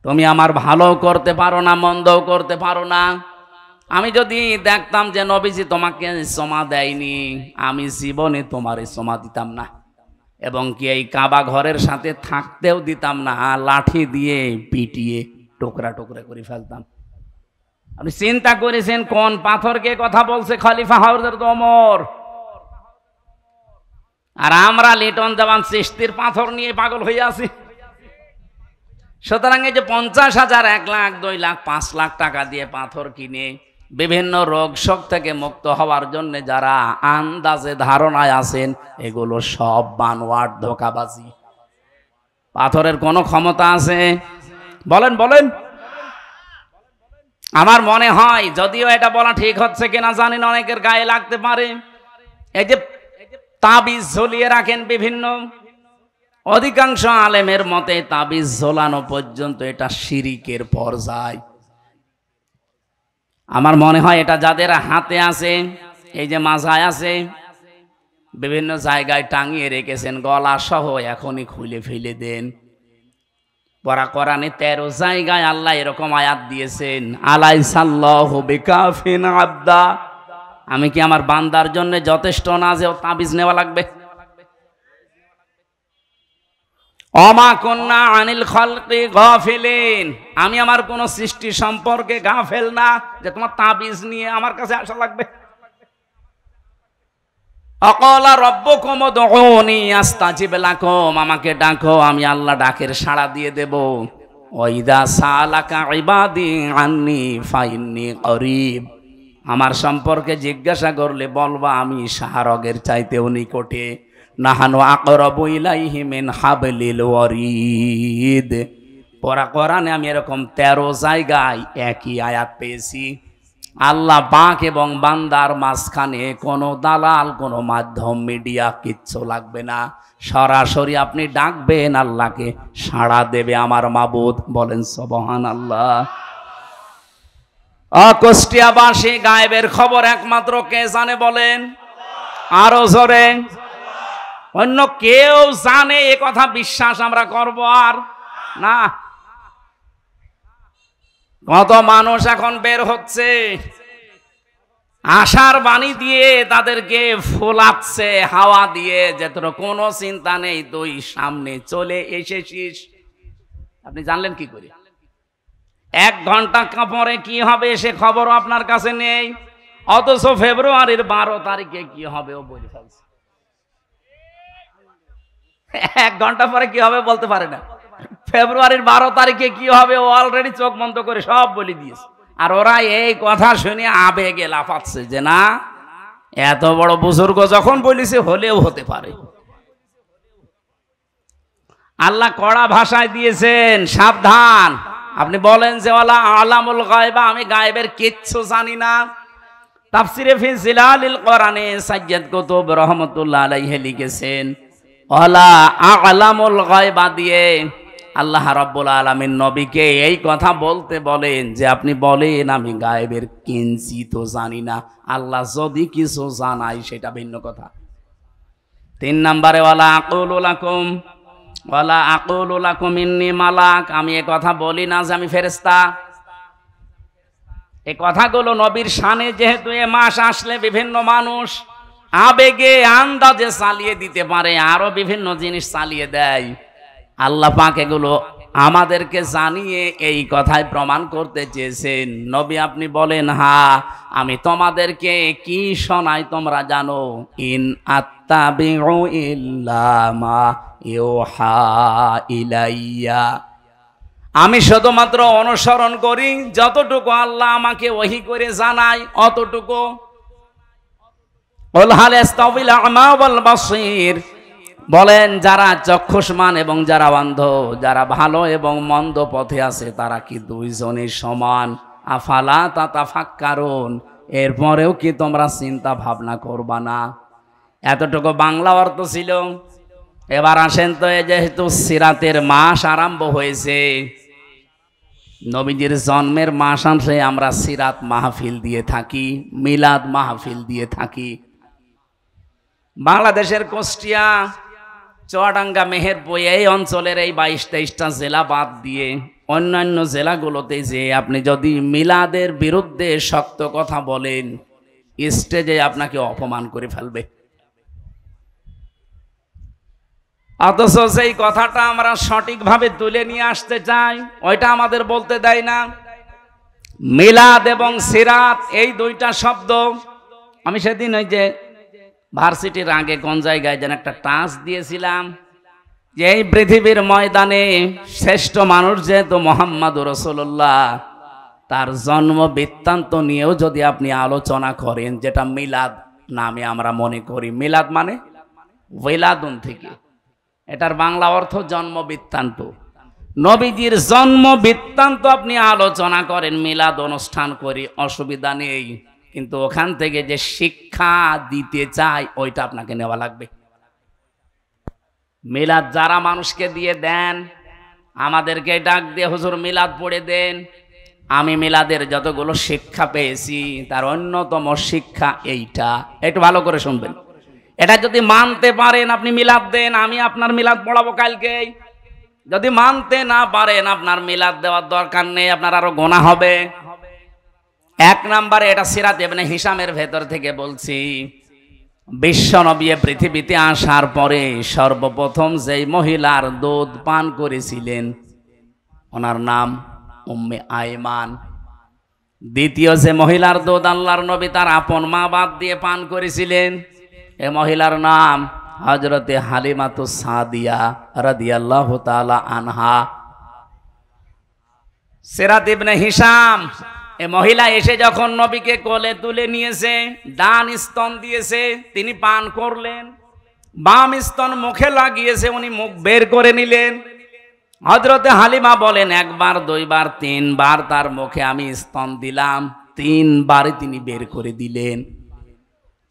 [SPEAKER 1] তুমি আমার ভালো করতে পারো না, মন্দও করতে পারো না। আমি যদি দেখতাম যে নবীজি তোমাকে চুমা দেয়নি, আমি জীবনে তোমারে চুমা দিতাম না, এবং কি এই কাবা ঘরের সাথে থাকতেও দিতাম না। লাঠি দিয়ে পিটিয়ে টুকরা টুকরা করে ফেলতাম। আপনি চিন্তা করেছেন কোন পাথরকে কথা বলছে? খলিফা হযরত ওমর। আর আমরা লিটন দেওয়ান চিশতির পাথর নিয়ে পাগল হয়ে আছি। সুতরাং এই যে 50,000, 1 লাখ, 2 লাখ, 5 লাখ টাকা দিয়ে পাথর কিনে বিভিন্ন রোগ শোক থেকে মুক্ত হওয়ার জন্য যারা আন্দাজে ধারণায় আছেন, এগুলো সব বানোয়াট, ধোঁকাবাজি। পাথরের কোনো ক্ষমতা আছে? বলেন বলেন। আমার মনে হয়, যদিও এটা বলা ঠিক হচ্ছে কিনা জানি না, অনেকের গায়ে লাগতে পারে, এই যে তাবিজ ঝুলিয়ে রাখেন বিভিন্ন, অধিকাংশ আলেমের মতে তাবিজ ঝোলানো পর্যন্ত এটা শিরিকের পর্যায়। আমার মনে হয় এটা যাদের হাতে আছে, এই যে মাজায় আছে, বিভিন্ন জায়গায় টাঙিয়ে রেখেছেন, গলা সহ এখনই খুলে ফেলে দেন। পরা কোরআনে 13 জায়গায় আল্লাহ এরকম আয়াত দিয়েছেন, আলাইসাল্লাহু বিকাফিন আবদা। আমি কি আমার বান্দার জন্য যথেষ্ট না যে তাবিজ নেওয়া লাগবে? ওমা কুন্না আনিল খালকি গাফিলিন। আমি আমার কোন সৃষ্টি সম্পর্কে গাফেল না যে তোমার তাবিজ নিয়ে আমার কাছে আসা লাগবে। আকালা রাব্বুকুম উদউনি আস্তাজিব লাকুম। আমাকে ডাকো, আমি আল্লাহ ডাকের সাড়া দিয়ে দেব। ওয়াইদা সালাকা ইবাদি আন্নি ফাইন্নি করিব। আমার সম্পর্কে জিজ্ঞাসা করলে বলবা আমি শাহরগের চাইতেও নিকটে। নাহানু আকরাবু ইলাইহি মিন হাবলিল ওয়ারিদ। পরা কোরআনে আমি এরকম 13 জায়গায় একই আয়াত পেয়েছি। আল্লাহ পাক এবং বান্দার মাঝখানে কোনো দালাল, কোনো মাধ্যম, মিডিয়া কিচ্ছু লাগবে না। সরাসরি আপনি ডাকবেন, আল্লাহকে সাড়া দেবে আমার মাবুদ। বলেন সুবহানাল্লাহ। কুষ্টিয়াবাসী গায়েবের খবর একমাত্র কে জানে বলেন? আরো জোরে। অন্য কেউ জানে এ কথা বিশ্বাস আমরা করব আর না। কত মানুষ এখন বের হচ্ছে, আশার বাণী দিয়ে তাদেরকে ফোলাচ্ছে হাওয়া দিয়ে, যে তোর কোনো চিন্তা নেই, তুই সামনে চলে এসেছিস। আপনি জানলেন কি করে? 1 ঘন্টা পরে কি হবে সে খবরও আপনার কাছে নেই, অথচ ফেব্রুয়ারির 12 তারিখে কি হবে ও বলে ফেলছে। 1 ঘন্টা পরে কি হবে বলতে পারে না, ফেব্রুয়ারির 12 তারিখে কি হবে ও অলরেডি চোখ বন্ধ করে সব বলে দিয়েছে। আর ওরা এই কথা শুনে আবেগে লাফাচ্ছে যে না, এত বড় বুজুর্গ যখন বলেছে হলেও হতে পারে। আল্লাহ কড়া ভাষায় দিয়েছেন সাবধান। আপনি বলেন যে ওয়ালা আলামুল গায়বা, আমি গায়েবের কিচ্ছু জানি না। তাফসিরে ফি জিলালিল কোরআনে সাইয়্যিদ কুতুব রাহমাতুল্লাহ আলাইহি লিখেছেন ওয়ালা আলামুল গায়বা দিয়ে আল্লাহ রাব্বুল আলামিন নবীকে এই কথা বলতে বলেন যে আপনি বলেন আমি গায়েবের কিঞ্চিত জানি না। আল্লাহ যদি কিছু জানায় সেটা ভিন্ন কথা। 3 নম্বরে ওয়ালা আকুলু লাকুম ইন্নী মালাক, আমি এ কথা বলি না যে আমি ফেরেশতা। এই কথাগুলো নবীর শানে, যেহেতু এ মাস আসলে বিভিন্ন মানুষ আবেগে আন্দাজে চালিয়ে দিতে পারে, আরো বিভিন্ন জিনিস চালিয়ে দেয়। আল্লাহ পাক এগুলো আমাদেরকে জানিয়ে এই কথায় প্রমাণ করতে চেয়েছেন। নবী আপনি বলেন হ্যাঁ, আমি তোমাদেরকে কি শোনাই তোমরা জানো? ইন আত্তাবিউ ইল্লা মা ইউহা ইলাইয়া, আমি শুধুমাত্র অনুসরণ করি যতটুকু আল্লাহ আমাকে ওহী করে জানায় অতটুকু। কুল হাল ইস্তাউল আ'মা ওয়াল বাসীর, বলেন যারা চক্ষুষ্মান এবং যারা অন্ধ, যারা ভালো এবং মন্দ পথে আছে তারা কি দুইজনের সমান? আফালা তাতাফাক্কারুন, এরপরেও কি তোমরা চিন্তা ভাবনা করবা না? এতটুকু বাংলা অর্থ ছিল। এবার আসেন তো, যেহেতু সিরাতের মাস আরম্ভ হয়েছে, নবীজির জন্মের মাস আসে, আমরা সিরাত মাহফিল দিয়ে থাকি, মিলাদ মাহফিল দিয়ে থাকি। বাংলাদেশের কুষ্টিয়া, চুয়াডাঙ্গা, মেহেরপুর এই অঞ্চলের এই 22-23টা জেলা বাদ দিয়ে অন্যান্য জেলাগুলোতে যে আপনি যদি মিলাদের বিরুদ্ধে শক্ত কথা বলেন, স্টেজে আপনাকে অপমান করে ফেলবে। অথচ যেই কথাটা আমরা সঠিকভাবে তুলে নিয়ে আসতে চাই ওইটা আমাদের বলতে দেয় না। মিলাদ এবং সিরাত এই দুইটা শব্দ, আমি সেদিন ওই যে ভার্সিটির আগে কোন জায়গায় যেন একটা টাচ দিয়েছিলাম যে এই পৃথিবীর ময়দানে শ্রেষ্ঠ মানুষ যেহেতু মুহাম্মদুর রাসূলুল্লাহ, তার জন্ম বৃত্তান্ত নিয়েও যদি আপনি আলোচনা করেন, যেটা মিলাদ নামে আমরা মনে করি, মিলাদ মানে ওয়ালাদুন থেকে, এটার বাংলা অর্থ জন্ম বৃত্তান্ত। নবীজির জন্ম বৃত্তান্ত আপনি আলোচনা করেন, মিলাদ অনুষ্ঠান করি, অসুবিধা নেই, কিন্তু ওখান থেকে যে শিক্ষা দিতে চাই ওইটা আপনাকে নেওয়া লাগবে। মিলাদ যারা মানুষকে দিয়ে দেন, আমাদেরকে ডাক দিয়ে হুজুর মিলাদ পড়ে দেন, আমি মিলাদের যতগুলো শিক্ষা পেয়েছি তার অন্যতম শিক্ষা এইটা। একটু ভালো করে শুনবেন, এটা যদি মানতে পারেন আপনি মিলাদ দেন, আমি আপনার মিলাদ পড়াবো কালকেই। যদি মানতে না পারেন আপনার মিলাদ দেওয়ার দরকার নেই, আপনার আরো গোনা হবে। 1 নম্বরে, এটা সিরাত ইবনে হিশামের ভেতর থেকে বলছি, বিশ্ব নবী পৃথিবীতে আসার পরে সর্বপ্রথম যেই মহিলার দুধ পান করেছিলেন ওনার নাম উম্মে আইমান। দ্বিতীয় যে মহিলার দুধ আল্লাহর নবী তার আপন মা বাদ দিয়ে পান করেছিলেন, এ মহিলার নাম হযরতে হালিমাতুস সাদিয়া রাদিয়াল্লাহু তাআলা আনহা। সিরাত ইবনে হিশাম, এ মহিলা এসে যখন নবীকে কোলে তুলে নিয়েছে, ডান স্তন দিয়েছে, তিনি পান করলেন, বাম স্তন মুখে লাগিয়েছে, উনি মুখ বের করে নিলেন। হযরতে হালিমা বলেন 1 বার 2 বার 3 বার তার মুখে আমি স্তন দিলাম, 3 বারে তিনি বের করে দিলেন।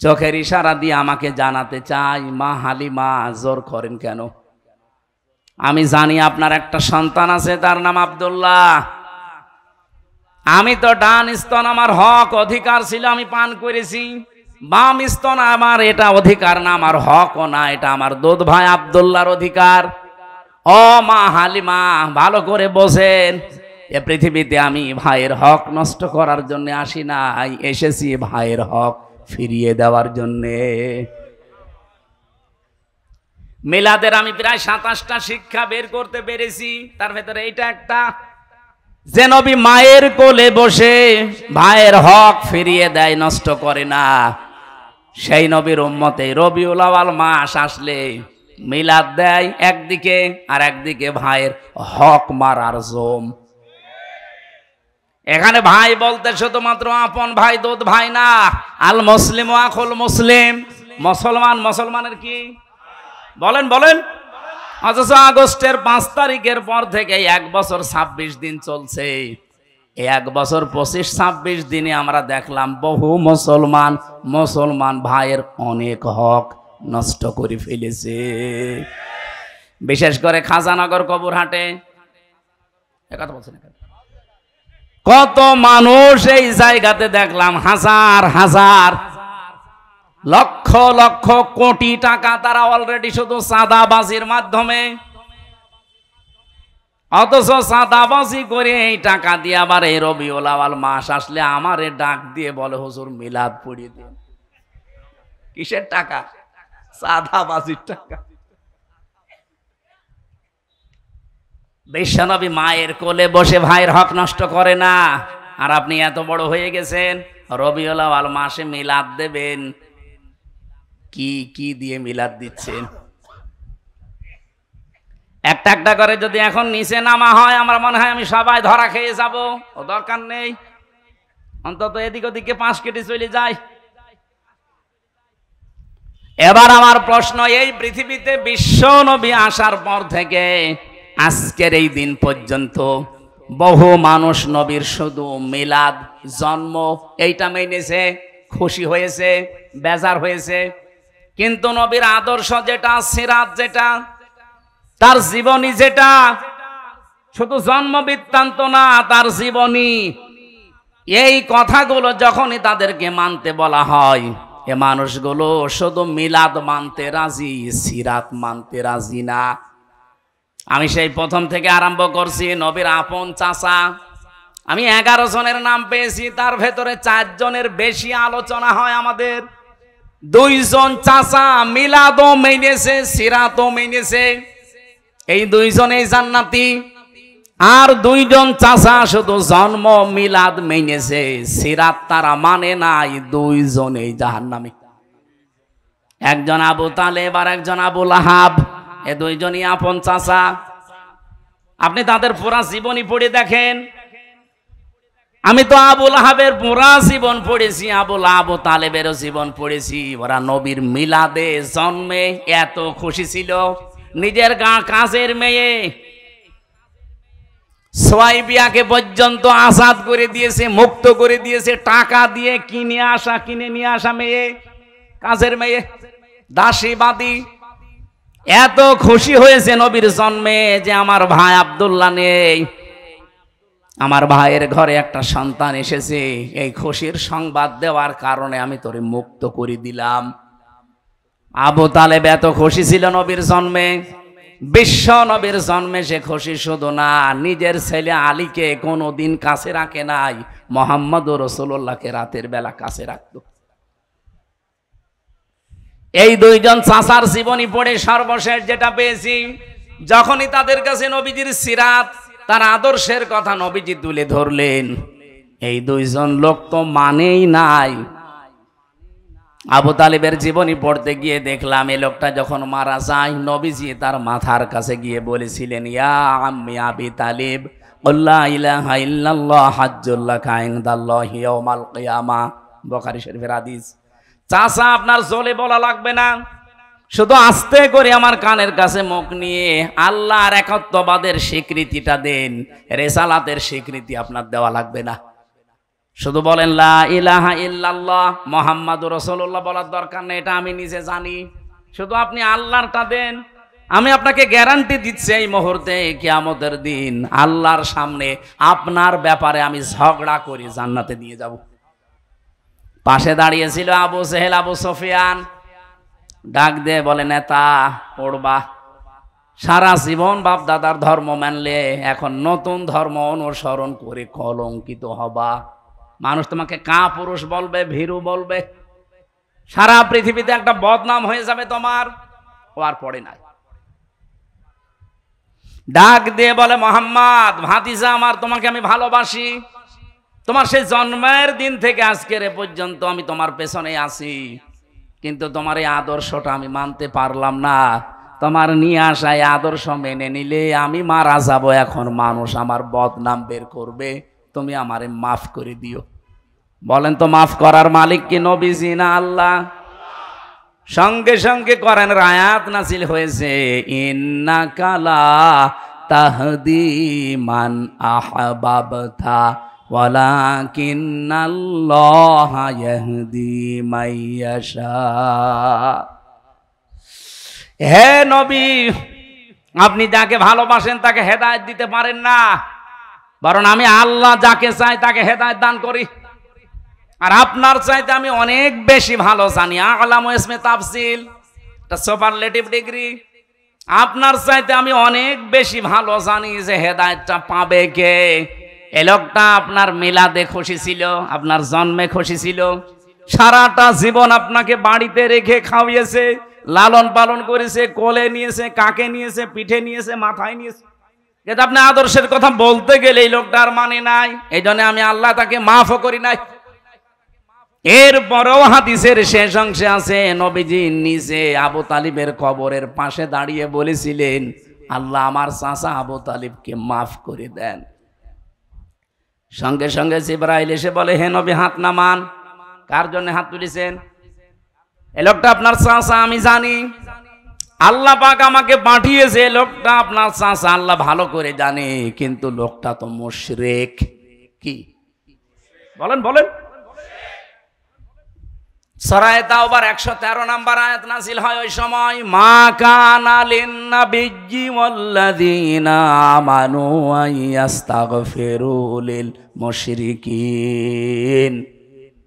[SPEAKER 1] চোখের ইশারা দিয়ে আমাকে জানাতে চাই, মা হালিমা জোর করেন কেন? আমি জানি আপনার একটা সন্তান আছে, তার নাম আব্দুল্লাহ। আমি তো ডান স্তন আমার হক অধিকার ছিল, আমি পান করেছি, বাম স্তন আমার এটা অধিকার না, আমার হকও না, এটা আমার দুধ ভাই আব্দুল্লাহর অধিকার। ও মা হালিমা, ভালো করে বোঝেন, এ পৃথিবীতে আমি ভাইয়ের হক নষ্ট করার জন্য আসি নাই, এসেছি ভাইয়ের হক ফিরিয়ে দেওয়ার জন্যে। মিলাদের আমি প্রায় 27টা শিক্ষা বের করতে পেরেছি, তার ভেতরে এইটা একটা, যে নবী মায়ের কোলে বসে ভাইয়ের হক ফিরিয়ে দেয়, নষ্ট করে না, সেই নবীর উম্মতে রবিউল আউয়াল মাস আসলে মিলাদ দেয় একদিকে, আর একদিকে ভাইয়ের হক মারার জম। এখানে ভাই বলতে শুধুমাত্র আপন ভাই, দুধ ভাই না। আল মুসলিম আখুল মুসলিম, মুসলমান মুসলমানের কি বলেন বলেন। অথচ আগস্টের 5 তারিখের পর থেকে 1 বছর 26 দিন চলছে। এই 1 বছর 25-26 দিনে আমরা দেখলাম বহু মুসলমান ভাইয়ের অনেক হক নষ্ট করে ফেলেছে। বিশেষ করে খাজানগর কবুরহাটে কথা বলছেন, কত মানুষ এই জায়গাতে দেখলাম, হাজার হাজার লক্ষ লক্ষ কোটি টাকা তারা অলরেডি শুধু চাঁদাবাজির মাধ্যমে, অথচ চাঁদাবাজি করে এই টাকা দিয়ে আবার এই রবিউল আউয়াল মাস আসলে আমারে ডাক দিয়ে বলে হুজুর মিলাদ পড়িয়ে দিন। কিসের টাকা? চাঁদাবাজির টাকা। বিশ্বনবী মায়ের কোলে বসে ভাইয়ের হক নষ্ট করে না, আর আপনি এত বড় হয়ে গেছেন রবিউল আউয়াল মাসে মিলাদ দেবেন। কি কি দিয়ে মিলাদ দিচ্ছেন? একটা একটা করে যদি এখন নিচে নামা হয়, আমার মনে হয় আমি সবাই ধরা খেয়ে যাব। ও দরকার নেই, অন্তত এদিক ওদিকে 5 কেটে চলে যায়। এবার আমার প্রশ্ন, এই পৃথিবীতে বিশ্ব নবী আসার পর থেকে আজকের এই দিন পর্যন্ত বহু মানুষ নবীর শুধু মিলাদ, জন্ম এইটা মেনেছে, খুশি হয়েছে, বেজার হয়েছে, কিন্তু নবীর আদর্শ যেটা, সিরাত যেটা, তার জীবনী যেটা, শুধু জন্ম বৃত্তান্ত না, তার জীবনী, এই কথাগুলো যখনই তাদেরকে মানতে বলা হয়, এ মানুষগুলো শুধু মিলাদ মানতে রাজি, সিরাত মানতে রাজি না। আমি সেই প্রথম থেকে আরম্ভ করছি, নবীর আপন চাচা আমি 11 জনের নাম পেয়েছি, তার ভেতরে 4 জনের বেশি আলোচনা হয় আমাদের। 2 জন চাচা মিলাদও মেনেছে, সিরাতও মেনেছে, এই 2 জনেই জান্নাতি। আর 2 জন চাচা শুধু জন্ম মিলাদ মেনেছে, সিরাত তারা মানে নাই, 2 জনেই জাহান্নামী। একজন আবু তালেব আর একজন আবু লাহাব, এ 2 জনই আপন চাচা। আপনি তাদের পুরা জীবনী পড়ে দেখেন। আমি তো আবু লাহাবের পুরা জীবন পড়েছি, আবু তালেবেরও জীবন পড়েছি। ওরা নবীর মিলাদে, জন্মে এত খুশি ছিল, নিজের কাজের মেয়ে সোয়াইবিয়াকে পর্যন্ত আজাদ করে দিয়েছে, মুক্ত করে দিয়েছে, টাকা দিয়ে কিনে নিয়ে আসা মেয়ে, কাজের মেয়ে, দাসী বাদী। এত খুশি হয়েছে নবীর জন্মে যে আমার ভাই আব্দুল্লাহ নেই, আমার ভাইয়ের ঘরে একটা সন্তান এসেছে, এই খুশির সংবাদ দেওয়ার কারণে আমি তোরে মুক্ত করে দিলাম। আবু তালেব এত খুশি ছিল নবীর জন্মে, বিশ্ব নবীর জন্মে সে খুশি শুধু না, নিজের ছেলে আলীকে কোনোদিন কাছে রাখে নাই, মুহাম্মদুর রাসূলুল্লাহকে রাতের বেলা কাছে রাখতো। এই 2 জন চাচার জীবনী পড়ে সর্বশেষ যেটা পেয়েছি, যখনই তাদের কাছে নবীজির সিরাত, তার আদর্শের কথা নবীজি তুলে ধরলেন, এই 2 জন লোক তো মানেই নাই। আবু তালেবের জীবনী পড়তে গিয়ে দেখলাম, এই লোকটা যখন মারা যায়, নবীজি তার মাথার কাছে গিয়ে বলেছিলেন, ইয়া আম্মি আবি তালিব লা ইলাহা ইল্লাল্লাহ হাজ্জুল লাকা ইনদাল্লাহি ইয়াউমাল কিয়ামা। বুখারী শরীফের হাদিস। চাচা আপনার জলে বলা লাগবে না, শুধু আস্তে করে আমার কানের কাছে মুখ নিয়ে আল্লাহর একত্ববাদের স্বীকৃতিটা দেন, রিসালাতের স্বীকৃতি আপনার দেওয়া লাগবে না। শুধু বলেন লা ইলাহা ইল্লাল্লাহ মুহাম্মাদুর রাসূলুল্লাহ বলার দরকার নেই, এটা আমি নিজে জানি। শুধু আপনি আল্লাহরটা দেন। আমি আপনাকে গ্যারান্টি দিচ্ছি, এই মুহূর্তে কিয়ামতের দিন আল্লাহর সামনে আপনার ব্যাপারে আমি ঝগড়া করে জান্নাতে নিয়ে যাব। পাশে দাঁড়িয়েছিল আবু জেহেল, আবু সুফিয়ান, ডাক দিয়ে বলে, নেতা পড়বা। সারা জীবন বাপ দাদার ধর্ম মানলে এখন নতুন ধর্ম অনুসরণ করে কলঙ্কিত হবা। মানুষ তোমাকে কাপুরুষ বলবে, ভীরু বলবে, সারা পৃথিবীতে একটা বদনাম হয়ে যাবে তোমার। ও আর পড়ে নাই, ডাক দিয়ে বলে, মোহাম্মদ ভাতিজা আমার, তোমাকে আমি ভালোবাসি। তোমার সেই জন্মের দিন থেকে আজকের এ পর্যন্ত আমি তোমার পেছনে আছি, কিন্তু তোমার এই আদর্শটা আমি মানতে পারলাম না। তোমার নিয়ে আসা এই আদর্শ মেনে নিলে আমি মারা যাব। এখন মানুষ আমার বদনাম বের করবে, তুমি আমারে মাফ করে দিও। বলেন তো, মাফ করার মালিক কি নবীজি না আল্লাহ? সঙ্গে সঙ্গে কোরআনের আয়াত নাযিল হয়েছে, ইন্নাকা লা তাহদি মান আহবাবতা ওয়ালাকিন্নাল্লাহা ইয়াহদি মাইয়াশা। হে নবী, আপনি যাকে ভালোবাসেন তাকে হেদায়েত দিতে পারেন না, বরং আমি আল্লাহ যাকে চাই তাকে হেদায়েত দান করি। আর আপনার চাইতে আমি অনেক বেশি ভালো জানি। আলামু ইসমে তাফসিল, এটা সুপারলেটিভ ডিগ্রি। আপনার চাইতে আমি অনেক বেশি ভালো জানি যে হেদায়েতটা পাবে কে। এই লোকটা আপনার মিলাদে খুশি ছিল, আপনার জন্মে খুশি ছিল, সারাটা জীবন আপনাকে বাড়িতে রেখে খাওয়িয়েছে, লালন পালন করেছে, কোলে নিয়েছে, কাকে নিয়েছে, পিঠে নিয়েছে, মাথায় নিয়েছে, কিন্তু আপনি আদর্শের কথা বলতে গেলে এই লোকটার মানে নাই। এই জন্য আমি আল্লাহ তাকে মাফও করি নাই। এরপরেও হাদিসের শেষ অংশে আছে, নবীজি নিজে আবু তালিবের কবরের পাশে দাঁড়িয়ে বলেছিলেন, আল্লাহ আমার চাচা আবু তালিবকে মাফ করে দেন। সঙ্গে সঙ্গে জিবরাইল এসে বলে, হে নবী হাত নামান। কার জন্য হাত তুলেছেন? এই লোকটা আপনার চাচা, আমি জানি। আল্লাহ পাক আমাকে পাঠিয়েছে, লোকটা আপনার চাচা, আল্লাহ ভালো করে জানে, কিন্তু লোকটা তো মুশরিক। কি বলেন বলেন? সূরা তাওবার 113 নম্বর আয়াত নাযিল হয় ওই সময়, মা কানা লিন-নাবিয়্যি ওয়াল্লাযীনা আমানু আইয়াস্তাগফিরু লিল মুশরিকিন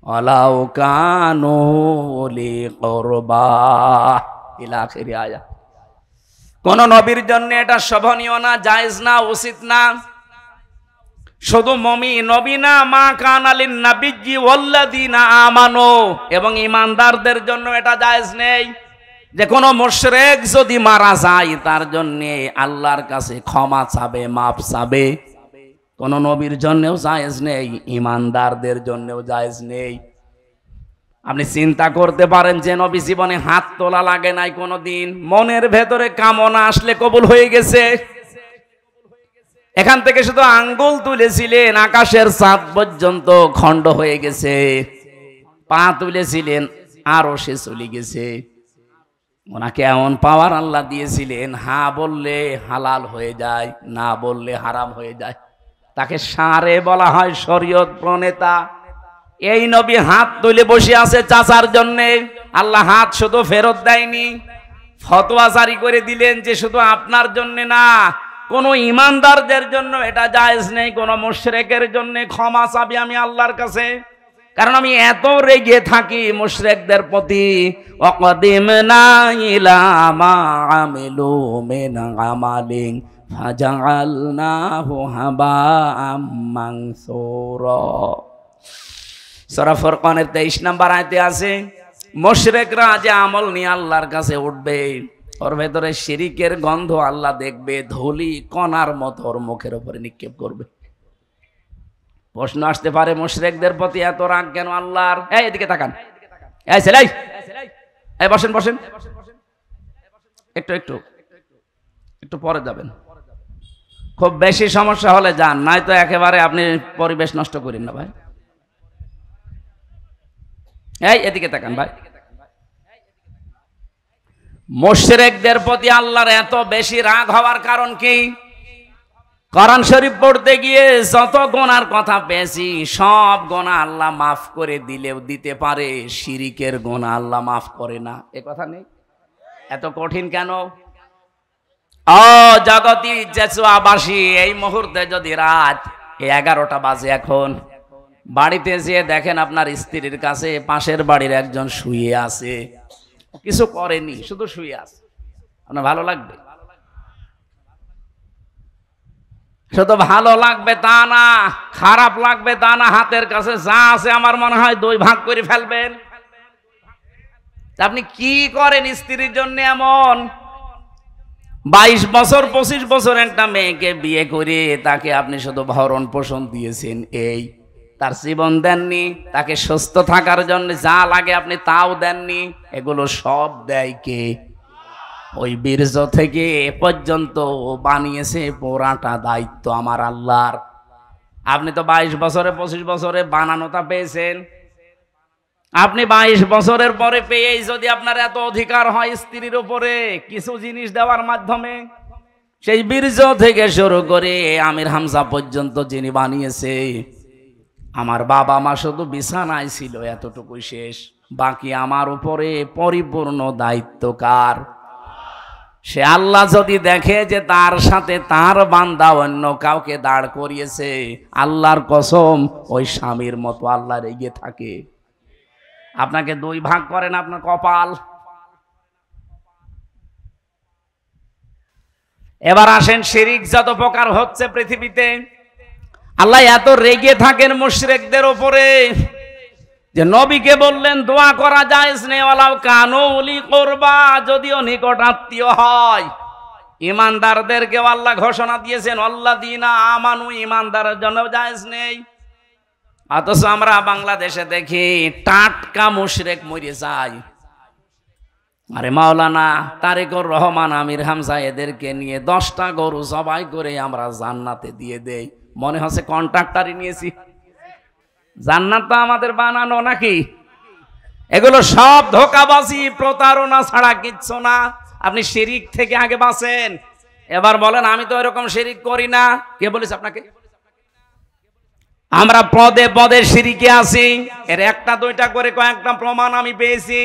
[SPEAKER 1] ওয়ালাউ কানু লি কুরবা ইলা আখির আয়াত। কোন নবীর জন্য এটা শোভনীয় না, জায়েজ না, উচিত না। শুধু নবী না, মা কানা লিন-নাবিয়্যি ওয়াল্লাযীনা আমানু, এবং ঈমানদারদের জন্য এটা জায়েজ নেই যে কোন মুশরিক যদি মারা যায় তার জন্য আল্লাহর কাছে ক্ষমা চাবে, মাফ চাবে। কোন নবীর জন্যও জায়েজ নেই, ঈমানদারদের জন্যও জায়েজ নেই। আপনি চিন্তা করতে পারেন যে নবী জীবনে হাত তোলা লাগে নাই কোনোদিন, মনের ভেতরে কামনা আসলে কবুল হয়ে গেছে। এখান থেকে শুধু আঙ্গুল তুলেছিলেন, আকাশের চাঁদ পর্যন্ত খণ্ড হয়ে গেছে। পা তুলেছিলেন, আরো সে চলে গেছে। ওনাকে এমন পাওয়ার আল্লাহ দিয়েছিলেন, হ্যাঁ বললে হালাল হয়ে যায়, না বললে হারাম হয়ে যায়। তাকে সারে বলা হয়, শরীয়ত প্রণেতা। এই নবী হাত তুলে বসে আছে চাচার জন্য। আল্লাহ হাত শুধু ফেরত দেয়নি, ফতোয়া জারি করে দিলেন যে শুধু আপনার জন্য না, কোন ঈমানদারদের জন্য এটা জায়েজ নেই। কোন মুশরিকের জন্য ক্ষমা চাবি আমি আল্লাহর কাছে, কারণ আমি এত রেগে থাকি মুশরিকদের প্রতি। ওয়াকাদিমনা ইলা মা আমিলু মিন আমালিন ফাজআলনাহু হাবাআম মানসুরা। সূরা ফুরকানের 23 নম্বর আয়াতে আছে, মুশরিকরা যে আমল নিয়ে আল্লাহর কাছে উঠবে, ওর ভেতরে শিরিকের গন্ধ আল্লাহ দেখবে, ধুলি কণার মতো ওর মুখের উপরে নিক্ষেপ করবে। প্রশ্ন আসতে পারে, মুশরিকদের প্রতি এত রাগ কেন আল্লাহর? এই এদিকে তাকান, এই ছেলে, এই বসেন বসেন, একটু একটু একটু পরে যাবেন। খুব বেশি সমস্যা হলে যান, নাই তো একেবারে আপনি পরিবেশ নষ্ট করেন না ভাই। এই এদিকে তাকান ভাই। মুশরিকদের প্রতি আল্লাহর এত বেশি রাগ হওয়ার কারণ কি? কোরআন শরীফ পড়তে গিয়ে যত গুনার কথা পেয়েছি, সব গুনাহ আল্লাহ মাফ করে দিলেও দিতে পারে, শিরিকের গুনাহ আল্লাহ মাফ করে না। এ কথা নেই? এত কঠিন কেন? ও জগতি জেসুয়াবাসী, এই মুহূর্তে যদি রাত 11টা বাজে, এখন বাড়িতে যেয়ে দেখেন আপনার স্ত্রীর কাছে পাশের বাড়ির একজন শুয়ে আছে, কিছু করেনি, শুধু শুয়ে আছে, আপনার ভালো লাগবে? শুধু ভালো লাগবে তা না, খারাপ লাগবে তা না, হাতের কাছে যা আছে আমার মনে হয় 2 ভাগ করে ফেলবেন। আপনি কি করেন স্ত্রীর জন্য এমন? 22 বছর 25 বছর একটা মেয়েকে বিয়ে করে তাকে আপনি শুধু ভরণ পোষণ দিয়েছেন, এই তার জীবন দেননি, তাকে সুস্থ থাকার জন্য যা লাগে আপনি তাও দেননি। এগুলো সব দেয় কে? ওই বীর্য থেকে এ পর্যন্ত বানিয়েছে পুরাটা দায়িত্ব আমার আল্লাহর। আপনি তো 22 বছরে 25 বছরে বানানোটা পেয়েছেন। আপনি 22 বছরের পরে পেয়েই যদি আপনার এত অধিকার হয় স্ত্রীর উপরে কিছু জিনিস দেওয়ার মাধ্যমে, সেই বীর্য থেকে শুরু করে আমির হামজা পর্যন্ত যিনি বানিয়েছে, আমার বাবা মা শুধু বিছানায় ছিল এতটুকুই শেষ, বাকি আমার উপরে পরিপূর্ণ দায়িত্ব কার? সে আল্লাহ যদি দেখে যে তার সাথে তার বান্দা অন্য কাউকে দাঁড় করিয়েছে, আল্লাহর কসম ওই স্বামীর মতো আল্লাহ রেগে থাকে। আপনাকে 2 ভাগ করেন আপনার কপাল। এবার আসেন শিরিক যত প্রকার হচ্ছে পৃথিবীতে, আল্লাহ এত রেগে থাকেন মুশরিকদের উপরে যে নবীকে বললেন দোয়া করা জায়েজ নেই, ওয়ালাউ কানু উলি কুরবা, যদিও নিকট আত্মীয় হয়। ঈমানদারদেরকে আল্লাহ ঘোষণা দিয়েছেন আল্লাযীনা আমানু, ঈমানদারের জন্য জায়েজ নেই। অথচ আমরা বাংলাদেশে দেখি টাটকা মুশরিক মরে যায়। আরে মাওলানা তারেকুর রহমান, আমির হামজা এদেরকে নিয়ে 10টা গরু জবাই করে আমরা জান্নাতে দিয়ে দেই, মনে হচ্ছে কন্ট্রাক্টরই নিয়েছি। জান্নাত তো আমাদের বানানো নাকি? এগুলো সব ধোঁকাবাজি প্রতারণা ছাড়া কিচ্ছু না। আপনি শিরিক থেকে আগে বাঁচেন। এবার বলেন আমি তো এরকম শিরিক করি না, কে বলেছে আপনাকে? আমরা পদে পদে শিরিকে আছি। এর 1টা 2টা করে কয়েকটা প্রমাণ আমি পেয়েছি।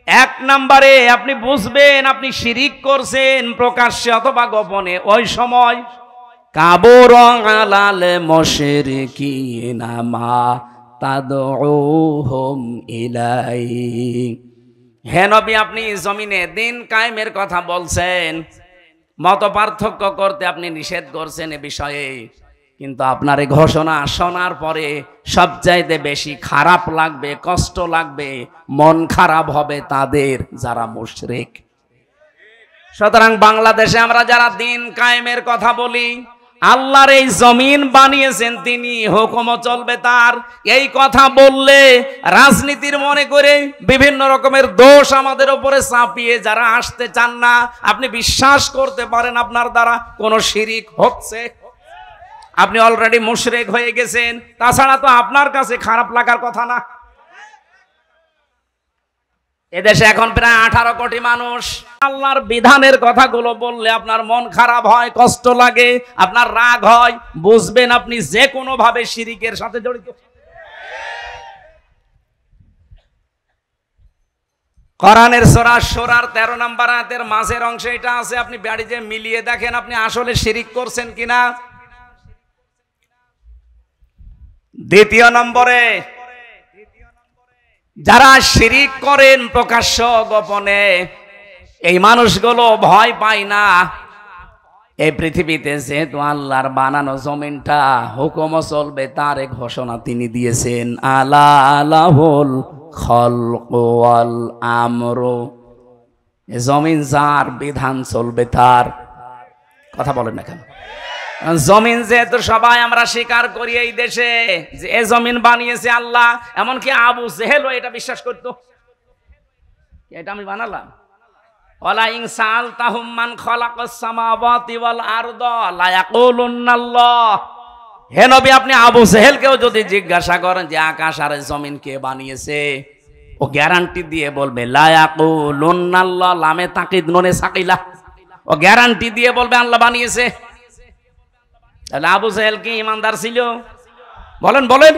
[SPEAKER 1] 1 নম্বরে আপনি বুঝবেন আপনি শিরিক করছেন প্রকাশ্যে অথবা গোপনে, ওই সময় কাবুর আলাল মুশরিকিনা মা তাদউহুম ইলাই। হে নবী, আপনি জমিনে দিন কায়েমের কথা বলছেন, মত পার্থক্য করতে আপনি নিষেধ করছেন এ বিষয়ে, কিন্তু আপনার এই ঘোষণা শোনার পরে সবচাইতে বেশি খারাপ লাগবে, কষ্ট লাগবে, মন খারাপ হবে তাদের যারা মুশরিক। সুতরাং বাংলাদেশে আমরা যারা দিন কায়েমের কথা বলি, আল্লাহর এই জমিন বানিয়েছেন তিনি, হুকুমও চলবে তার, এই কথা বললে রাজনীতির মনে করে বিভিন্ন রকমের দোষ আমাদের উপরে চাপিয়ে যারা আসতে চান না, আপনি বিশ্বাস করতে পারেন আপনার দ্বারা কোনো শিরিক হচ্ছে। আপনি অলরেডি মুশরিক হয়ে গেছেন, তাছাড়া তো আপনার কাছে খারাপ লাগার কথা না। এদেশে এখন প্রায় 18 কোটি মানুষ। আল্লাহর বিধানের কথাগুলো বললে আপনার মন খারাপ হয়, কষ্ট লাগে, আপনার রাগ হয়, বুঝবেন আপনি যে কোনো ভাবে শিরিকের সাথে জড়িত। কোরআনের সূরা সূরার 13 নম্বর আয়াতের মাঝের অংশে এটা আছে, আপনি বাড়ি যে মিলিয়ে দেখেন আপনি আসলে শিরিক করছেন কিনা। 2 নম্বরে যারা শিরিক করেন প্রকাশ্য গোপনে, এই মানুষগুলো ভয় পায় না। এই পৃথিবীতে যেহেতু আল্লাহর বানানো জমিনটা হুকুম চলবে তার এক ঘোষণা তিনি দিয়েছেন, আলা লাহুল খালকু ওয়াল আমরু, জমিন যার, বিধান চলবে তার। কথা বলেন না কেন? জমিন যেহেতু সবাই আমরা স্বীকার করি এই দেশে যে এ জমিন বানিয়েছে আল্লাহ, এমনকি আবু জেহেল এটা বিশ্বাস করতো, এটা আমি বানালাম। ওয়ালা ইন সাআলতাহুম মান খালাকাস সামাওয়াতি ওয়াল আরদা লা ইয়াকুলুনাল্লাহ। হে নবী, আপনি আবু জেহেলকেও যদি জিজ্ঞাসা করেন যে আকাশ আর জমিন কে বানিয়েছে, ও গ্যারান্টি দিয়ে বলবে লা ইয়াকুলুনাল্লাহ, লামে তাকিদ নুনে সাকিলা, ও গ্যারান্টি দিয়ে বলবে আল্লাহ বানিয়েছে। তাহলে আবু জেহেল কি ইমানদার ছিল? বলেন বলেন।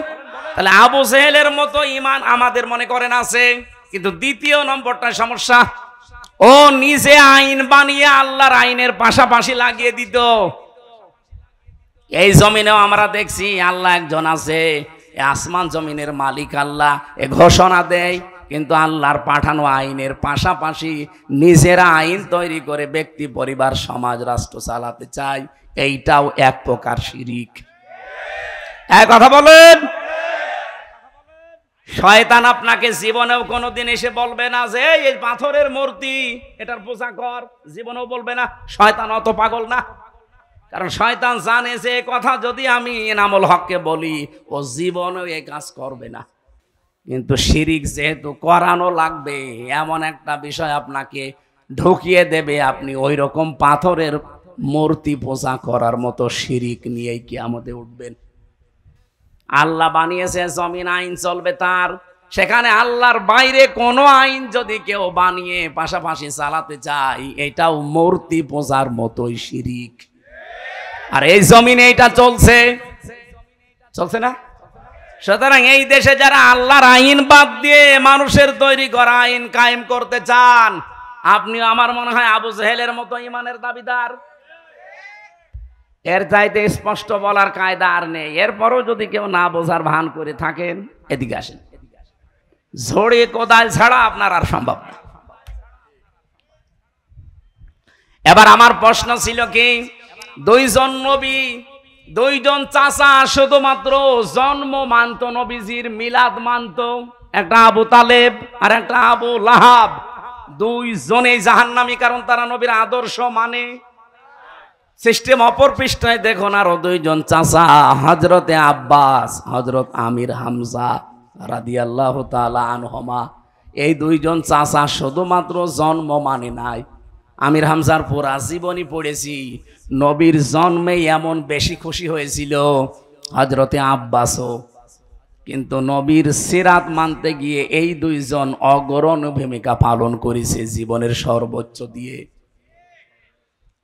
[SPEAKER 1] তাহলে আবু জেহেলের মতো ইমান আমাদের মনে করেন আছে, কিন্তু 2 নম্বরটা সমস্যা, ও নিজে আইন বানিয়ে আল্লাহর আইনের পাশাপাশি লাগিয়ে দিত। এই জমিনেও আমরা দেখছি আল্লাহ একজন আছে, আসমান জমিনের মালিক আল্লাহ, এ ঘোষণা দেয় কিন্তু আল্লাহর পাঠানো আইনের পাশাপাশি নিজেরা আইন তৈরি করে ব্যক্তি, পরিবার, সমাজ, রাষ্ট্র চালাতে চায়। এইটাও এক প্রকার শিরিক। এক কথা বলেন, শয়তান আপনাকে জীবনেও কোনোদিন এসে বলবে না যে এই পাথরের মূর্তি এটার পূজা কর, জীবনেও বলবে না। শয়তান অত পাগল না, কারণ শয়তান জানে যে কথা যদি আমি এনামুল হককে বলি ও জীবনেও এই কাজ করবে না। কিন্তু শিরিক যেহেতু করানো লাগবে, এমন একটা বিষয় আপনাকে ঢুকিয়ে দেবে, আপনি ওই রকম পাথরের মূর্তি পূজা করার মতো শিরিক নিয়েই কিয়ামতে উঠবেন। আল্লাহ বানিয়েছে জমিন, আইন চলবে তার, সেখানে আল্লাহর বাইরে কোনো আইন যদি কেউ বানিয়ে পাশাপাশি চালাতে চায়, এটাও মূর্তি পূজার মতোই শিরিক। আর এই জমিনে এটা চলছে, চলছে না? সুতরাং এই দেশে যারা আল্লাহর আইন বাদ দিয়ে মানুষের তৈরি করা আইন কায়েম করতে চান, আপনি আমার মনে হয় আবু জেহেলের মতো ইমানের দাবিদার। এর চাইতে স্পষ্ট বলার কায়দা আর নেই। এরপরও যদি কেউ না বোঝার ভান করে থাকেন, এদিকে আসেন। ঝড়ে কোদাল ছাড়া আপনার আর সম্ভব না। এবার আমার প্রশ্ন ছিল কি, দুইজন নবী, দুইজন চাচা শুধুমাত্র জন্ম মানত, নবীজির মিলাদ মানত, একটা আবু তালেব আর একটা আবু লাহাব। দুইজনেই জাহান্নামী, কারণ তারা নবীর আদর্শ মানে। সিস্টেম অপর পৃষ্ঠায় দেখুন, আরো দুইজন চাচা, হযরতে আব্বাস, হযরত আমির হামজা রাদিয়াল্লাহু তাআলা আনহুমা। এই দুইজন চাচা শুধুমাত্র জন্ম মানে নাই, আমির হামজার পুরা জীবনী পড়েছি। নবীর জন্মে এমন বেশি খুশি হয়েছিল হযরতে আব্বাসও, কিন্তু নবীর সিরাত মানতে গিয়ে এই দুইজন অগ্রণী ভূমিকা পালন করেছে জীবনের সর্বোচ্চ দিয়ে।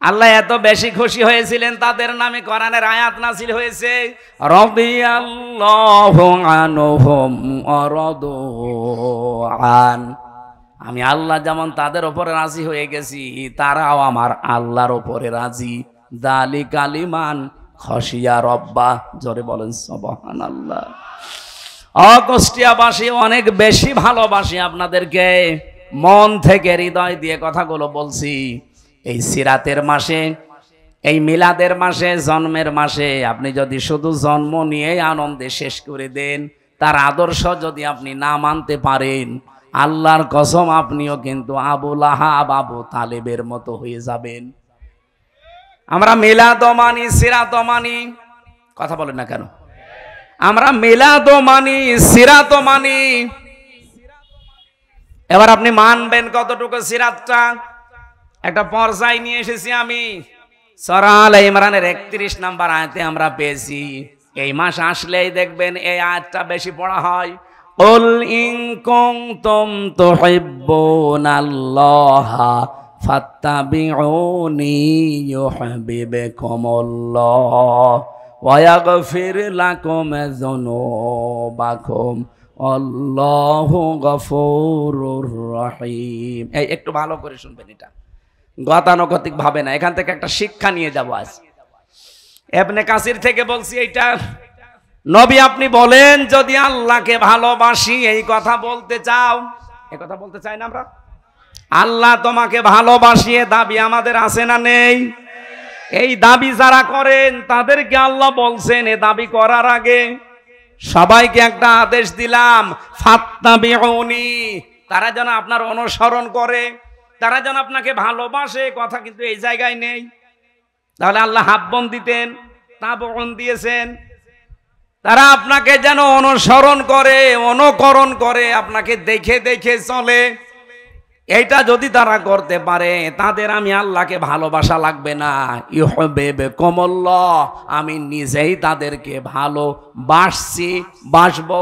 [SPEAKER 1] আল্লাহ এত বেশি খুশি হয়েছিলেন, তাদের নামে কোরআনের আয়াত নাযিল হয়েছে, রাদিয়াল্লাহু আনহুম ওয়া রাদু আন। আমি আল্লাহ যেমন তাদের উপরে রাজি হয়ে গেছি, তারাও আমার আল্লাহর উপরে রাজি। যালিকা লিমান খাশিয়া রাব্বা। জোরে বলেন সুবহানাল্লাহ। কুষ্টিয়াবাসী অনেক বেশি ভালোবাসি আপনাদেরকে, মন থেকে হৃদয় দিয়ে কথাগুলো বলছি। এই সিরাতের মাসে, এই মিলাদের মাসে, জন্মের মাসে আপনি যদি শুধু জন্ম নিয়ে আনন্দে শেষ করে দেন, তার আদর্শ যদি আপনি না মানতে পারেন, আল্লাহর কসম আপনিও কিন্তু আবু লাহাব, আবু তালেবের মতো হয়ে যাবেন। আমরা মিলাদ মানি, সিরাত মানি, কথা বলেন না কেন? আমরা মিলাদ মানি, সিরাত মানি। এবার আপনি মানবেন কতটুকু সিরাতটা? একটা পর্যায়ে নিয়ে এসেছি আমি, সূরা আলে ইমরানের 31 নম্বর আয়াতে আমরা পেয়েছি। এই মাস আসলেই দেখবেন এই আয়াতটা বেশি পড়া হয়। কুল ইন কুনতুম তুহিব্বুনাল্লাহা ফাত্তাবিউনি ইউহিব্বুকুমুল্লাহ ওয়া ইয়াগফির লাকুম যুনুবাকুম আল্লাহু গফুরুর রহিম। এই একটু ভালো করে শুনবেন, এটা গতানুগতিক ভাবে না, এখান থেকে একটা শিক্ষা নিয়ে যাব আজ। ইবনে কাসির থেকে বলছি এইটা। নবী আপনি বলেন, যদি আল্লাহকে ভালোবাসি, এই কথা বলতে চাও, এই কথা বলতে চাই না আমরা? আল্লাহ তোমাকে ভালোবাসি, এ দাবি আমাদের আছে না নেই? এই দাবি যারা করেন তাদেরকে আল্লাহ বলছেন, এ দাবি করার আগে সবাইকে একটা আদেশ দিলাম, ফাত্তাবিউনি, তারা যেন আপনার অনুসরণ করে, তারা যেন আপনাকে ভালোবাসে। কথা কিন্তু এই জায়গায় নেই। তাহলে আল্লাহ হাব্বন দিতেন, তাবউন দিয়েছেন। তারা আপনাকে যেন অনুসরণ করে, অনুকরণ করে, আপনাকে দেখে দেখে চলে। এইটা যদি তারা করতে পারে, তাদের আমি আল্লাহকে ভালোবাসা লাগবে না, ইউহিব্বুকুমুল্লাহ, আমি নিজেই তাদেরকে ভালোবাসছি, বাসবো।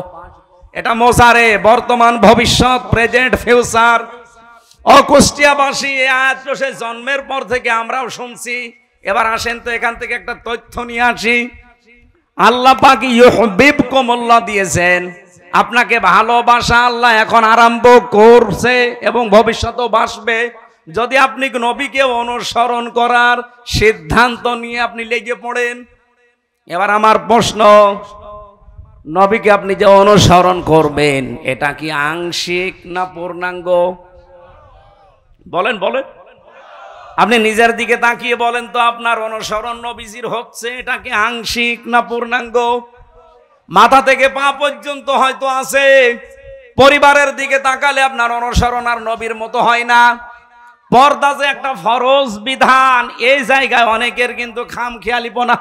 [SPEAKER 1] এটা মোসারে, বর্তমান, ভবিষ্যৎ, প্রেজেন্ট, ফিউচার। কুষ্টিয়াবাসী এই আয়াত সে জন্মের পর থেকে আমরাও শুনছি। এবার আসেন তো এখান থেকে একটা তথ্য নিয়ে আসি। আল্লাহ পাক ইউহিব্বুকুমুল্লাহ দিয়েছেন, আপনাকে ভালোবাসা আল্লাহ এখন আরম্ভ করছে এবং ভবিষ্যতেও বাসবে, যদি আপনি নবীকে অনুসরণ করার সিদ্ধান্ত নিয়ে আপনি লেগে পড়েন। এবার আমার প্রশ্ন, নবীকে আপনি যে অনুসরণ করবেন এটা কি আংশিক না পূর্ণাঙ্গ? বলেন বলেন, আপনি নিজের দিকে তাকিয়ে বলেন তো, আপনার অনুসরণ নবীজির হচ্ছে এটা কি আংশিক না পূর্ণাঙ্গ? মাথা থেকে পা পর্যন্ত হয়তো আছে, পরিবারের দিকে তাকালে আপনার অনুসরণ আর নবীর মতো হয় না। পর্দা যে একটা ফরজ বিধান, এই জায়গায় অনেকের কিন্তু খামখেয়ালিপনা।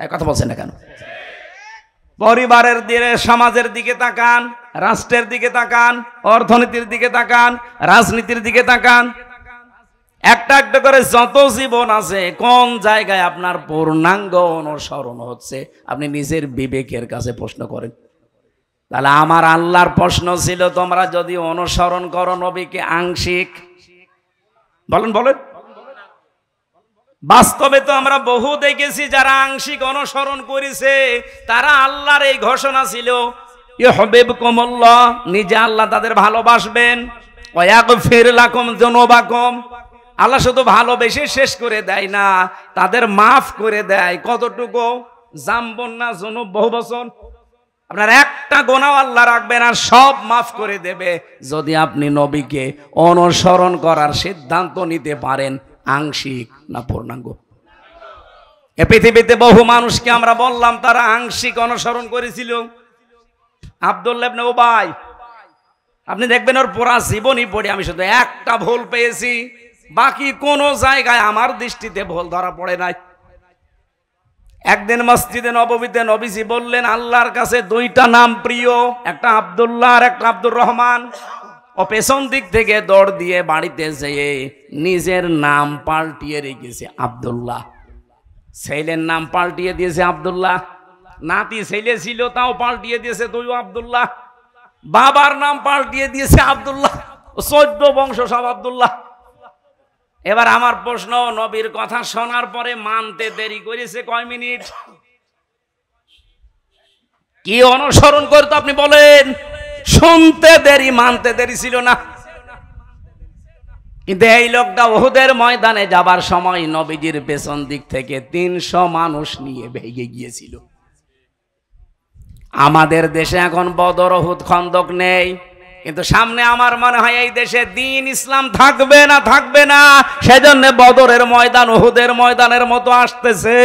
[SPEAKER 1] এই কথা বলছেন না কেন? পরিবারের দিকে, সমাজের দিকে তাকান, রাষ্ট্রের দিকে তাকান, অর্থনীতির দিকে তাকান, রাজনীতির দিকে তাকান, একটা একটা করে যত জীবন আছে, কোন জায়গায় আপনার পূর্ণাঙ্গ অনুসরণ হচ্ছে আপনি নিজের বিবেকের কাছে প্রশ্ন করেন। তাহলে আমার আল্লাহর প্রশ্ন ছিল, তোমরা যদি অনুসরণ করো নবীকে আংশিক, বলেন বলেন। বাস্তবে তো আমরা বহু দেখেছি যারা আংশিক অনুসরণ করেছে, তারা আল্লাহর এই ঘোষণা ছিল ইউহিব্বুকুমুল্লাহ, নিজে আল্লাহ তাদের ভালোবাসবেন, ওয়া ইয়াগফির লাকুম যুনুবাকুম, আল্লাহ শুধু ভালোবেসে শেষ করে দেয় না, তাদের মাফ করে দেয়। কতটুকু? জামবন না যুনুব বহু বছর, আপনার একটা গোনাও আল্লাহ রাখবেন আর সব মাফ করে দেবে যদি আপনি নবীকে অনুসরণ করার সিদ্ধান্ত নিতে পারেন। আংশিক না পূর্ণাঙ্গ? এ পৃথিবীতে বহু মানুষকে আমরা বললাম তারা আংশিক অনুসরণ করেছিল। আব্দুল্লাহ ইবনে উবাই, আপনি দেখবেন ওর পুরা জীবনই পড়ে আমি শুধু একটা ভুল পেয়েছি, বাকি কোন জায়গায় আমার দৃষ্টিতে ভুল ধরা পড়ে নাই। একদিন মসজিদে নববীতে নবীজি বললেন, আল্লাহর কাছে দুইটা নাম প্রিয়, একটা আব্দুল্লাহ আর একটা আব্দুর রহমান। ও পেছন দিক থেকে দৌড় দিয়ে বাড়িতে যেয়ে নিজের নাম পাল্টিয়ে রেখেছে আব্দুল্লাহ, ছেলের নাম পাল্টিয়ে দিয়েছে আব্দুল্লাহ, নাতি ছেলে ছিল তাও পাল্টিয়ে দিয়েছে দুই আব্দুল্লাহ, বাবার নাম পাল্টিয়ে দিয়েছে আব্দুল্লাহ, 14 বংশ সব আব্দুল্লাহ। এবার আমার প্রশ্ন, নবীর কথা শোনার পরে মানতে দেরি করেছে কয় মিনিট? কি অনুসরণ করতে আপনি বলেন? শুনতে দেরি, মানতে দেরি ছিল না। কিন্তু এই লোকটা উহুদের ময়দানে যাবার সময় নবীজির পেছন দিক থেকে 300 মানুষ নিয়ে ভেগে গিয়েছিল। আমাদের দেশে এখন বদর, উহুদ, খন্দক নেই, কিন্তু সামনে আমার মনে হয় এই দেশে দ্বীন ইসলাম থাকবে না, থাকবে না। সেজন্য বদরের ময়দান উহুদের ময়দানের মতো আসতেছে।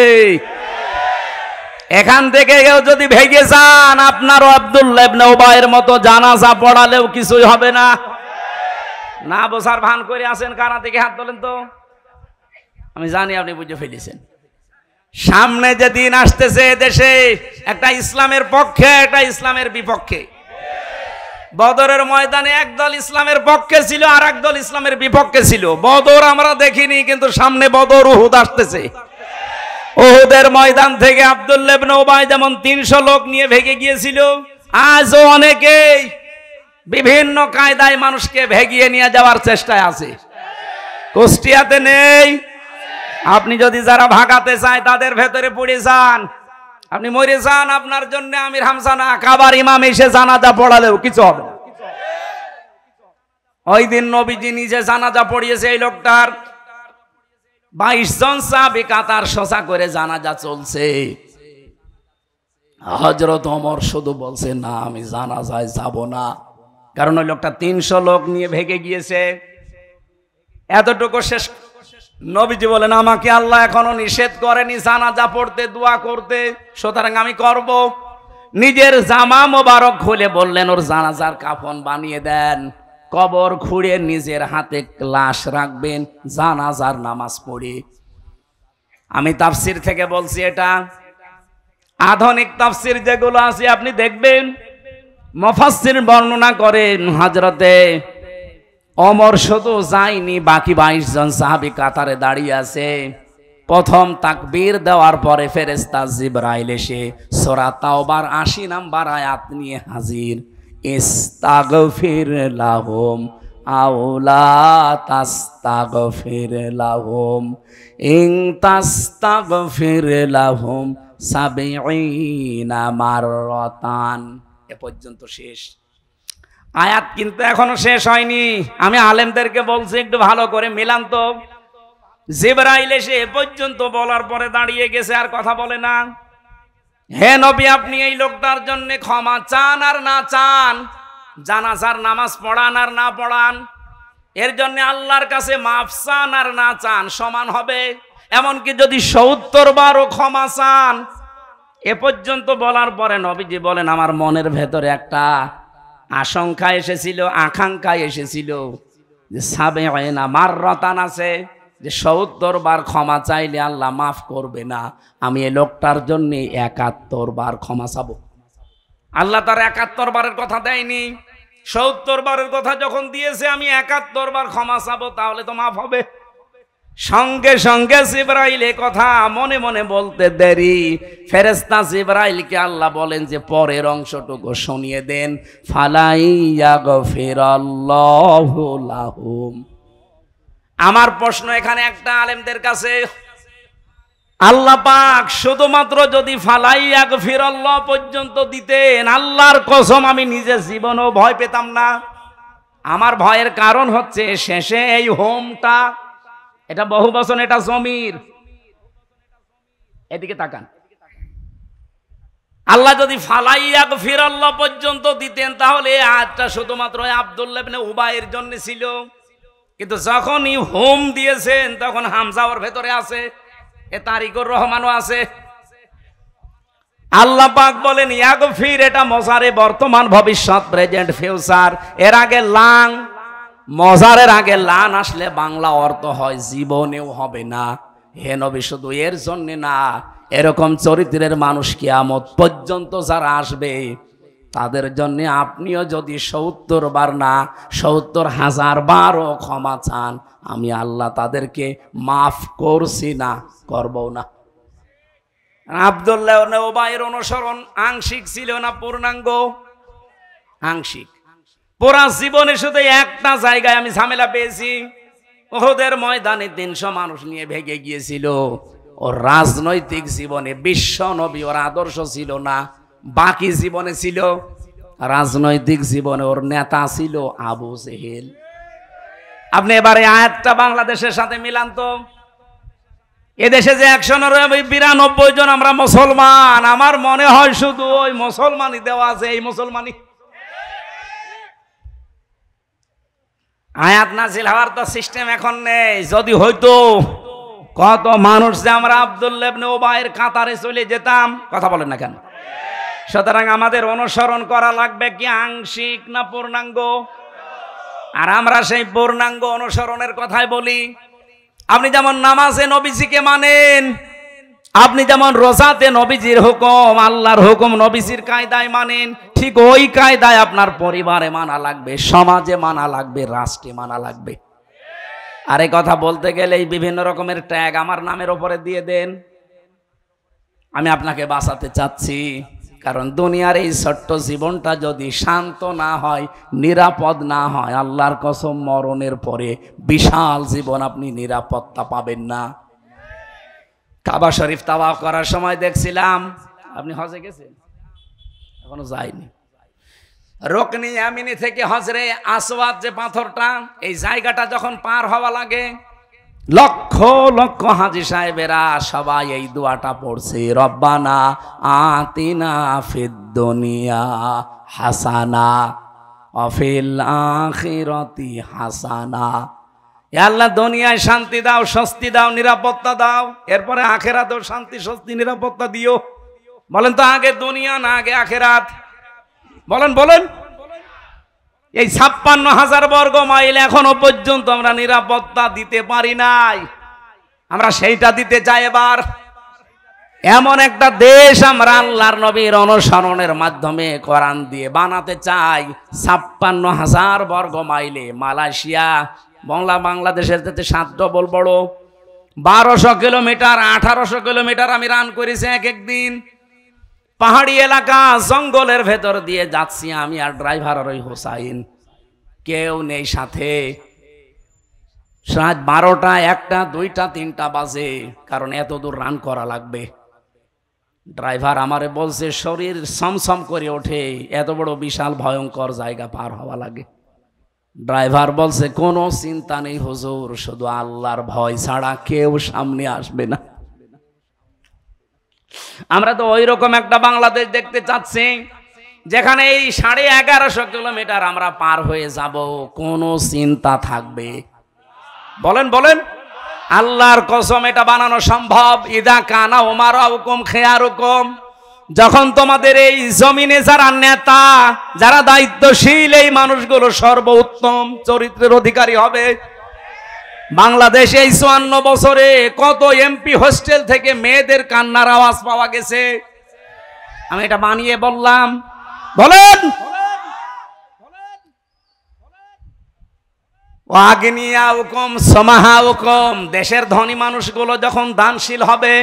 [SPEAKER 1] এখান থেকে কেউ যদি ভেগে যান, আপনারও আব্দুল্লাহ ইবনে উবাইয়ের মতো জানাজা পড়ালেও কিছুই হবে না। না বোঝার ভান করে আছেন কারা? থেকে হাত তোলেন তো, আমি জানি আপনি বুঝে ফেলেছেন। সামনে যে দিন আসতেছে দেশে, একটা ইসলামের পক্ষে, একটা ইসলামের বিপক্ষে। বদরের ময়দানে একদল ইসলামের পক্ষে ছিল আর একদল ইসলামের বিপক্ষে ছিল। বদর আমরা দেখিনি, কিন্তু সামনে বদর, উহুদ আসতেছে। উহুদের ময়দান থেকে আব্দুল্লাহ ইবনে উবাই যেমন 300 লোক নিয়ে ভেগে গিয়েছিল, আজও অনেকেই বিভিন্ন কায়দায় মানুষকে ভেগিয়ে নিয়ে যাওয়ার চেষ্টায় আছে। কুষ্টিয়াতে নেই? আপনি যদি যারা ভাগাতে চায় তাদের ভেতরে পড়ে যান, আপনি মরে যান, আপনার জন্য আমির হামজা না, কাবার ইমাম এসে জানাজা পড়ালেও কিছু হবে না। ওই দিন নবীজি নিজে জানাজা পড়িয়েছে এই লোকটার। 22 জন সাহাবী কাতার সোজা করে জানাজা চলছে। হযরত ওমর শুধু বলছে, না আমি জানাজায় যাব না, কারণ ওই লোকটা 300 লোক নিয়ে ভেগে গিয়েছে। এতটুকু শেষ, নবীজি বলেন, আমাকে আল্লাহ এখনো নিষেধ করেনি জানাজা পড়তে, দোয়া করতে, সুতরাং আমি করব। নিজের জামা মোবারক খুলে বললেন, ওর জানাজার কাফন বানিয়ে দেন, কবর খুঁড়ে নিজের হাতে লাশ রাখবেন, জানাজার নামাজ পড়ে। আমি তাফসির থেকে বলছি, এটা আধুনিক তাফসির যেগুলো আছে আপনি দেখবেন, মুফাসসির বর্ণনা করেন হযরতে ওমর শুধু যায়নি, বাকি 22 জন সাহাবী কাতারে দাঁড়িয়ে আছে। প্রথম তাকবীর দেওয়ার পরে ফেরেশতা জিবরাইল এসে সূরা তাওবার 80 নম্বর আয়াত নিয়ে হাজির। ইস্তাগফির লাহুম আও লা তাস্তাগফির লাহুম ইন তাস্তাগফির লাহুম 70 মাররাতান। এ পর্যন্ত শেষ আয়াত, কিন্তু এখনো শেষ হয়নি। আমি আলেমদেরকে বলছি একটু ভালো করে মিলান তো। জিবরাইল এসে এ পর্যন্ত বলার পরে দাঁড়িয়ে গেছে, আর কথা বলে না। হে নবী, আপনি এই লোকটার জন্য ক্ষমা চান আর না চান, জানাজার নামাজ পড়ান আর না পড়ান, এর জন্য আল্লাহর কাছে মাফ চান আর না চান সমান হবে। এমনকি যদি ৭০ বারও ক্ষমা চান। এ পর্যন্ত বলার পরে নবীজি বলেন, আমার মনের ভেতরে একটা আশঙ্কা এসেছিল, আকাঙ্ক্ষা এসেছিল যে সাবেঈনা মাররাতান আছে, যে ৭০ বার ক্ষমা চাইলে আল্লাহ মাফ করবে না। আমি এই লোকটার জন্য ৭১ বার ক্ষমা চাবো। আল্লাহ তার ৭১ বারের কথা দেয়নি, ৭০ বারের কথা যখন দিয়েছে আমি ৭১ বার ক্ষমা চাবো, তাহলে তো মাফ হবে। সঙ্গে সঙ্গে জিবরাইল এ কথা মনে মনে বলতে দেরি, ফেরেশতা জিবরাইলকে আল্লাহ বলেন যে পরের অংশটুকু শুনিয়ে দেন, ফালাইয়াগফিরাল্লাহু লাহুম। আমার প্রশ্ন এখানে একটা আলেমদের কাছে, আল্লাহ পাক শুধুমাত্র যদি ফালাইয়াগফিরাল্লাহ পর্যন্ত দিতেন, আল্লাহর কসম আমি নিজের জীবনেও ভয় পেতাম না। আমার ভয়ের কারণ হচ্ছে শেষে এই হোমটা, এটা বহু বচন, এটা জমির, এদিকে তাকান। আল্লাহ যদি ফালাইয়াগফিরাল্লাহ পর্যন্ত দিতেন তাহলে এই আয়াতটা শুধুমাত্র আব্দুল্লাহ ইবনে উবাইয়ের জন্য ছিল, কিন্তু যখনই হোম দিয়েছেন তখন হামজা ওর ভেতরে আছে, এ তারিকুর রহমানও আছে। আল্লাহ পাক বলেন ইয়াগফির, এটা মজারে বর্তমান ভবিষ্যৎ প্রেজেন্ট ফিউচার, এর আগে লাং, মজারের আগে লান আসলে বাংলা অর্থ হয় জীবনেও হবে না। হে নবী, শুধু এর জন্য না, এরকম চরিত্রের মানুষ কিয়ামত পর্যন্ত যারা আসবে তাদের জন্য আপনিও যদি ৭০ বার না ৭০,০০০ বারও ক্ষমা চান, আমি আল্লাহ তাদেরকে মাফ করছি না, করবো না। আব্দুল্লাহ ইবনে উবাইয়ের অনুসরণ আংশিক ছিল না পূর্ণাঙ্গ? আংশিক। পুরা জীবনে শুধু একটা জায়গায় আমি ঝামেলা পেয়েছি, উহুদের ময়দানে ৩০০ মানুষ নিয়ে ভেগে গিয়েছিল। ওর রাজনৈতিক জীবনে বিশ্ব নবী ওর আদর্শ ছিল না, বাকি জীবনে ছিল। রাজনৈতিক জীবনে ওর নেতা ছিল আবু জেহেল। আপনি এবারে আয়াতটা বাংলাদেশের সাথে মিলান তো। এদেশে যে ১৯২ জন আমরা মুসলমান, আমার মনে হয় শুধু ওই মুসলমানই দেওয়া আছে, এই মুসলমানই। আয়াত নাজিল হওয়ার তো সিস্টেম এখন নেই। যদি হইতো কত মানুষ যে আমরা আব্দুল্লাহ ইবনে উবাইয়ের কাতারে চলে যেতাম। কথা বলেন না কেন? সুতরাং আমাদের অনুসরণ করা লাগবে কি আংশিক না পূর্ণাঙ্গ? আর আমরা সেই পূর্ণাঙ্গ অনুসরণের কথাই বলি। আপনি যেমন নামাজে নবীজিকে মানেন, আপনি যেমন রোজাতে নবীজির হুকুম, আল্লাহর হুকুম নবীজির কায়দায় মানেন, ঠিক ওই কায়দায় আপনার পরিবারে মানা লাগবে, সমাজে মানা লাগবে, রাষ্ট্রে মানা লাগবে। আর এই কথা বলতে গেলে এই বিভিন্ন রকমের ট্যাগ আমার নামের ওপরে দিয়ে দেন। আমি আপনাকে বাঁচাতে চাচ্ছি, কারণ দুনিয়ার এই ছোট্ট জীবনটা যদি শান্ত না হয়, নিরাপদ না হয়, আল্লাহর কসম মরণের পরে বিশাল জীবন আপনি নিরাপত্তা পাবেন না। কাবা শরীফ তাওয়াফ করার সময় দেখছিলাম, আপনি হজে গেছেন? এখনো যায়নি। রুকনি ইয়ামিনি থেকে হজরে আসওয়াদ যে পাথরটা, এই জায়গাটা যখন পার হওয়া লাগে, লক্ষ লক্ষ হাজী সাহেবেরা সবাই এই দোয়াটা পড়ছে, রব্বানা আতিনা ফিদ দুনিয়া হাসানা ওয়া ফিল আখিরাতি হাসানা। হে আল্লাহ, দুনিয়ায় শান্তি দাও, স্বস্তি দাও, নিরাপত্তা দাও, এরপরে আখেরাতেও শান্তি, স্বস্তি, নিরাপত্তা দিও। বলেন তো, আগে দুনিয়া না আগে আখেরাত? বলেন বলেন। এই ৫৬,০০০ বর্গ মাইল এখনো পর্যন্ত আমরা নিরাপত্তা দিতে পারি নাই, আমরা সেইটা দিতে চাই। এবার এমন একটা দেশ আমরা আল্লাহর নবীর অনুসরণের মাধ্যমে কোরআন দিয়ে বানাতে চাই। ৫৬,০০০ বর্গ মাইলে মালয়েশিয়া বাংলাদেশের যেতে ৭ ডবল বড়, ১২০০ কিলোমিটার, ১৮০০ কিলোমিটার আমি রান করেছি এক একদিন। পাহাড়ি এলাকা, জঙ্গলের ভেতর দিয়ে যাচ্ছি আমি আর ড্রাইভার আর ওই হোসাইন, কেউ নেই সাথে। রাত ১২টা, ১টা, ২টা, ৩টা বাজে, কারণ এত দূর রান করা লাগবে। ড্রাইভার আমারে বলছে শরীর সমসম করে ওঠে, এত বড় বিশাল ভয়ঙ্কর জায়গা পার হওয়া লাগে। ড্রাইভার বলছে কোনো চিন্তা নেই হুজুর, শুধু আল্লাহর ভয় ছাড়া কেউ সামনে আসবে না। আমরা তো ওই রকম একটা বাংলাদেশ দেখতে চাচ্ছি যেখানে এই 1150 কিলোমিটার আমরা পার হয়ে যাব, কোনো চিন্তা থাকবে? বলেন বলেন, আল্লাহর কসম এটা বানানো সম্ভব। ইদা কানা উমারাউকুম খিয়ারুকুম, যখন তোমাদের এই জমিনে যারা নেতা, যারা দায়িত্বশীল, এই মানুষগুলো সর্বোত্তম চরিত্রের অধিকারী হবে। বাংলাদেশে এই 54 বছরে কত এমপি হোস্টেল থেকে মেয়েদের কান্নার আওয়াজ পাওয়া গেছে? আমি এটা বানিয়ে বললাম? বলেন। দেশের ধনী মানুষগুলো যখন দানশীল হবে,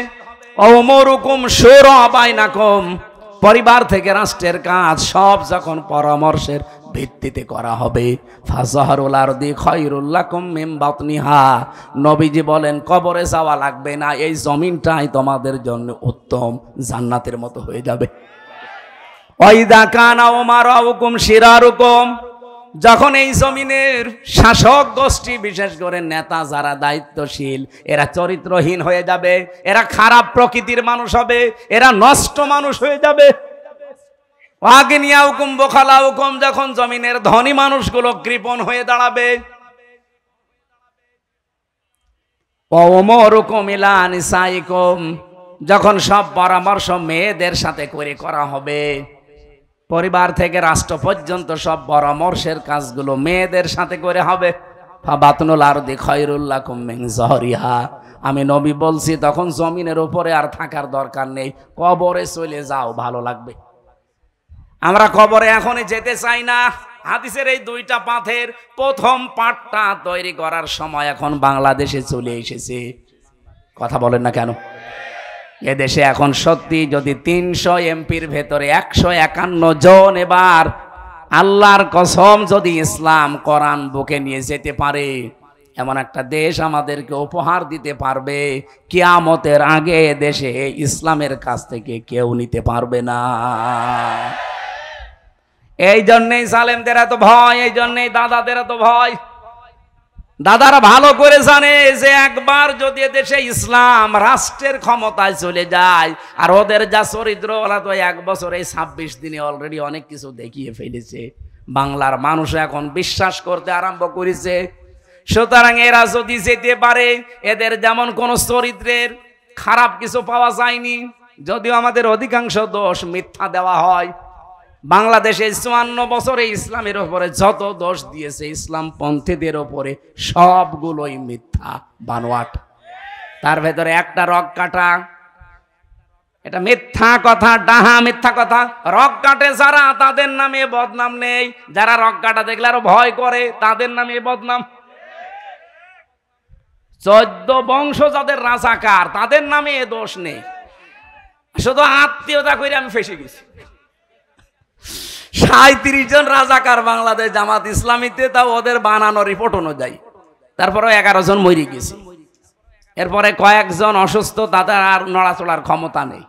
[SPEAKER 1] পরিবার থেকে রাষ্ট্রের কাজ সব যখন পরামর্শের ভিত্তিতে করা হবে, নবীজি বলেন কবরে যাওয়া লাগবে না, এই জমিনটাই তোমাদের জন্য উত্তম জান্নাতের মতো হয়ে যাবে। ওয়াইদা কানা উমারাউকুম শিরারুকুম, যখন এই জমিনের শাসক গোষ্ঠী, বিশেষ করে নেতা যারা দায়িত্বশীল, এরা চরিত্রহীন হয়ে যাবে, এরা খারাপ প্রকৃতির মানুষ হবে, এরা নষ্ট মানুষ হয়ে যাবে। ওয়াগনিয়াউকুম বখালাউকুম, যখন জমিনের ধনী মানুষগুলো কৃপণ হয়ে দাঁড়াবে। ওয়ামরুকুম ইলা নিসাইকুম, যখন সব পরামর্শ মেয়েদের সাথে করে করা হবে, পরিবার থেকে রাষ্ট্র পর্যন্ত সব পরামর্শের কাজগুলো মেয়েদের সাথে করে হবে। ফাবাতনুল আরদি খায়রুল লাকুম মিন যহরিহা, আমি নবী বলছি তখন জমিনের উপরে আর থাকার দরকার নেই, কবরে চলে যাও, ভালো লাগবে। আমরা কবরে এখনই যেতে চাই না। হাদিসের এই 2টা পাথের প্রথম পাঠটা তৈরি করার সময় এখন বাংলাদেশে চলে এসেছে। কথা বলেন না কেন? এদেশে এখন সত্যি যদি 300 এমপির ভেতরে 151 জন এবার আল্লাহর কসম যদি ইসলাম কোরআন বুকে নিয়ে যেতে পারে, এমন একটা দেশ আমাদেরকে উপহার দিতে পারবে, কিয়ামতের আগে দেশে ইসলামের কাছ থেকে কেউ নিতে পারবে না। এই জন্যই জালেমদের এত ভয়, এই জন্যই দাদাদের এত ভয়। দাদারা ভালো করে জানে যে একবার যদি দেশে ইসলাম রাষ্ট্রের ক্ষমতায় চলে যায়, আর ওদের যা চরিত্র, ওরা তো 1 বছরে 26 দিনে অলরেডি অনেক কিছু দেখিয়ে ফেলেছে। বাংলার মানুষ এখন বিশ্বাস করতে আরম্ভ করেছে। সুতরাং এরা যদি যেতে পারে, এদের যেমন কোন চরিত্রের খারাপ কিছু পাওয়া যায়নি, যদিও আমাদের অধিকাংশ দোষ মিথ্যা দেওয়া হয়। বাংলাদেশে 54 বছরে ইসলামের উপরে যত দোষ দিয়েছে ইসলাম পন্থীদের উপরে, সবগুলোই মিথ্যা বানোয়াট। তার ভেতরে একটা রক কাটা, এটা মিথ্যা কথা, ডাহা মিথ্যা কথা। রক কাটে যারা, তাদের নামে বদনাম নেই। যারা রক কাটা দেখলে আরো ভয় করে, তাদের নামে বদনাম। 14 বংশ যাদের রাজাকার, তাদের নামে এ দোষ নেই। শুধু আত্মীয়তা করে আমি ফেসে গেছি। 37 জন রাজাকার বাংলাদেশ জামাত ইসলামীতে, তাও ওদের বানানো রিপোর্ট অনুযায়ী। তারপরে 11 জন মরে গেছে। এরপরে কয়েকজন অসুস্থ, তাদের আর নড়াচড়ার ক্ষমতা নেই।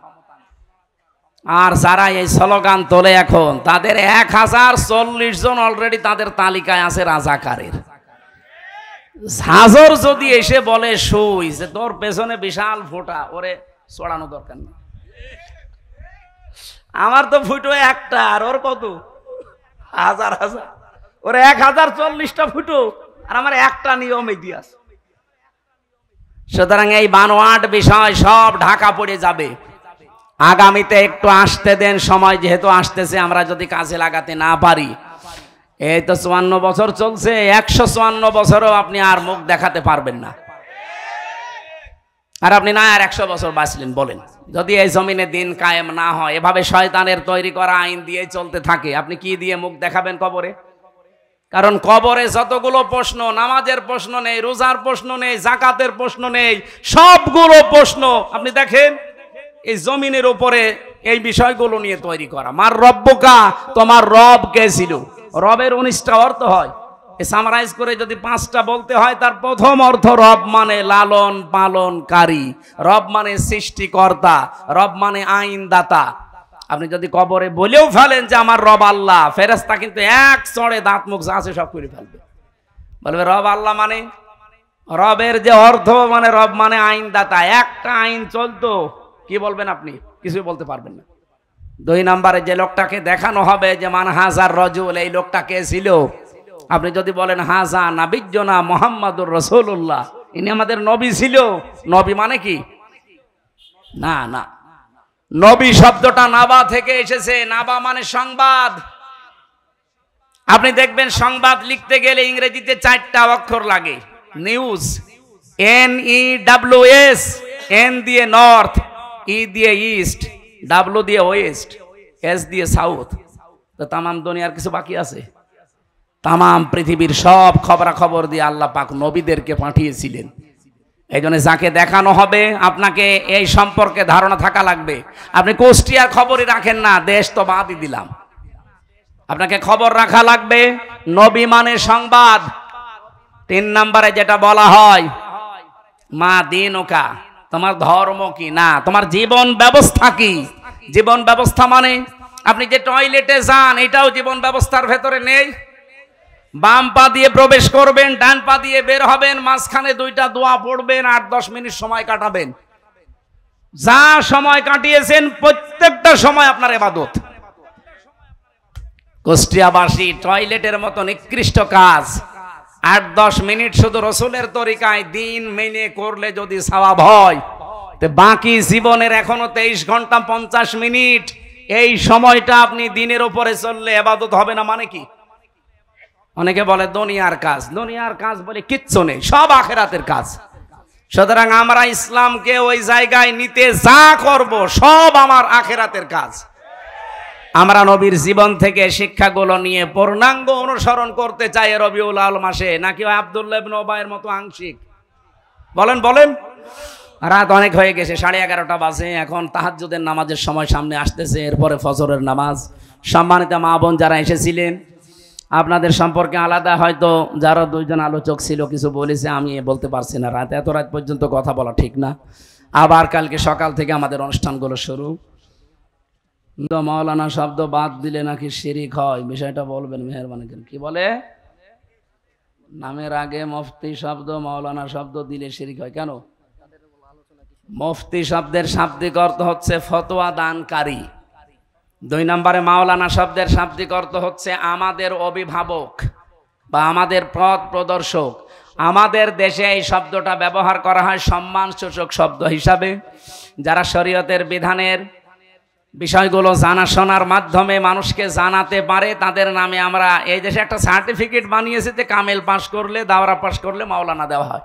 [SPEAKER 1] আর যারা এই স্লোগান তোলে এখন, তাদের 1040 জন অলরেডি তাদের তালিকায় আছে রাজাকারের। হাজর যদি এসে বলে শুই যে তোর পেছনে বিশাল ফোঁটা, ওরে ছড়ানো দরকার নেই। আমার তো ফুটো একটা, আর ওর কত হাজার হাজার, ওর 1040টা ফুটো, আর আমার একটা নিয়মে দিয়াস। সুতরাং এই বানোয়াট বিষয় সব ঢাকা পড়ে যাবে। আগামীতে একটু আসতে দেন, সময় যেহেতু আসতেছে, আমরা যদি কাজে লাগাতে না পারি, এই তো 54 বছর চলছে, 154 বছরও আপনি আর মুখ দেখাতে পারবেন না। আর আপনি না আর 100 বছর বাঁচলেন বলেন, যদি এই জমিনে দিন কায়েম না হয়, এভাবে শয়তানের তৈরি করা আইন দিয়ে চলতে থাকে, আপনি কি দিয়ে মুখ দেখাবেন কবরে? কারণ কবরে যতগুলো প্রশ্ন, নামাজের প্রশ্ন নেই, রোজার প্রশ্ন নেই, জাকাতের প্রশ্ন নেই, সবগুলো প্রশ্ন আপনি দেখেন এই জমিনের উপরে এই বিষয়গুলো নিয়ে তৈরি করা। মার রব্বুকা, তোমার রব কে ছিল? রবের 19টা অর্থ হয়। সামারাইজ করে যদি 5টা বলতে হয়, তার প্রথম অর্থ রব মানে লালন পালনকারী, রব মানে সৃষ্টিকর্তা, রব মানে আইনদাতা। আপনি যদি কবরে বলেও ফেলেন যে আমার রব আল্লাহ, ফেরেশতা কিন্তু এক চড়ে দাঁত মুখ যা আছে সব করে ফেলবে, বলবে রব আল্লাহ মানে, রবের যে অর্থ মানে রব মানে আইনদাতা। একটা আইন চলতো, কি বলবেন আপনি? কিছুই বলতে পারবেন না। 2 নম্বরে যে লোকটাকে দেখানো হবে যে মান হাজার রজুল, এই লোকটা কে ছিল? আপনি যদি বলেন হাজা নাবিজ্জনা মুহাম্মাদুর রাসূলুল্লাহ, ইনি আমাদের নবী ছিল। নবী মানে কি? না না, নবী শব্দটা নাবা থেকে এসেছে। নাবা মানে সংবাদ। আপনি দেখবেন সংবাদ লিখতে গেলে ইংরেজিতে 4টা অক্ষর লাগে। নিউজ, NEWS, N দিয়ে নর্থ, E দিয়ে ইস্ট, W দিয়ে ওয়েস্ট, S দিয়ে সাউথ। তো তামাম দুনিয়ার কিছু বাকি আছে? তামাম পৃথিবীর সব খবরাখবর দিয়ে আল্লাহ পাক নবীদেরকে পাঠিয়েছিলেন। এই জন্য যাকে দেখানো হবে আপনাকে এই সম্পর্কে ধারণা থাকা লাগবে। আপনি কুষ্টিয়ার খবরই রাখেন না, দেশ তো বাদই দিলাম। আপনাকে খবর রাখা লাগবে, নবী মানে সংবাদ। 3 নম্বরে যেটা বলা হয় মা দিনুকা, তোমার ধর্ম কি, না তোমার জীবন ব্যবস্থা কি। জীবন ব্যবস্থা মানে আপনি যে টয়লেটে যান এটাও জীবন ব্যবস্থার ভেতরে নেই। বাম পা দিয়ে প্রবেশ করবেন, ডান পা দিয়ে বের হবেন, মাঝখানে 2টা দোয়া পড়বেন, 8-10 মিনিট সময় কাটাবেন। যা সময় কাটিয়েছেন প্রত্যেকটা সময় আপনার ইবাদত। কুষ্টিয়াবাসী টয়লেটের মতো নিকৃষ্ট কাজ 8-10 মিনিট শুধু রসুলের তরিকায় দিন মেনে করলে যদি সওয়াব হয়, তো বাকি জীবনের এখনো 23 ঘন্টা 50 মিনিট, এই সময়টা আপনি দিনের উপরে চললে ইবাদত হবে না মানে কি? অনেকে বলে দুনিয়ার কাজ, দুনিয়ার কাজ বলে কিচ্ছু নেই, সব আখিরাতের কাজ। সুতরাং আমরা ইসলামকে ওই জায়গায় নিতে যা করব সব আমার আখিরাতের কাজ। আমরা নবীর জীবন থেকে শিক্ষাগুলো নিয়ে পূর্ণাঙ্গ অনুসরণ করতে চাই রবিউল আউয়াল মাসে, নাকি আব্দুল্লাহ ইবনে উবাইয়ের মতো আংশিক? বলেন বলেন। রাত অনেক হয়ে গেছে, 11:30 বাজে। এখন তাহাজ্জুদের নামাজের সময় সামনে আসতেছে, এরপরে ফজরের নামাজ। সম্মানিত মা বোন যারা এসেছিলেন, আপনাদের সম্পর্কে আলাদা হয়তো যারা 2জন আলোচক ছিল কিছু বলেছে, আমি বলতে পারছি না। এত রাত পর্যন্ত কথা বলা ঠিক না। আবার কালকে সকাল থেকে আমাদের অনুষ্ঠানগুলো শুরু। মাওলানা শব্দ বাদ দিলে নাকি শিরিক হয়, বিষয়টা বলবেন মেহেরবানি করে। কি বলে? নামের আগে মুফতি শব্দ, মাওলানা শব্দ দিলে শিরিক হয় কেন? মুফতি শব্দের শাব্দিক অর্থ হচ্ছে ফতোয়া দানকারী। 2 নম্বরে মাওলানা শব্দের শাব্দিক অর্থ হচ্ছে আমাদের অভিভাবক বা আমাদের পথ প্রদর্শক। আমাদের দেশে এই শব্দটা ব্যবহার করা হয় সম্মানসূচক শব্দ হিসাবে। যারা শরীয়তের বিধানের বিষয়গুলো জানাশোনার মাধ্যমে মানুষকে জানাতে পারে, তাদের নামে আমরা এই দেশে একটা সার্টিফিকেট বানিয়েছি যে কামেল পাস করলে, দাওরা পাস করলে মাওলানা দেওয়া হয়।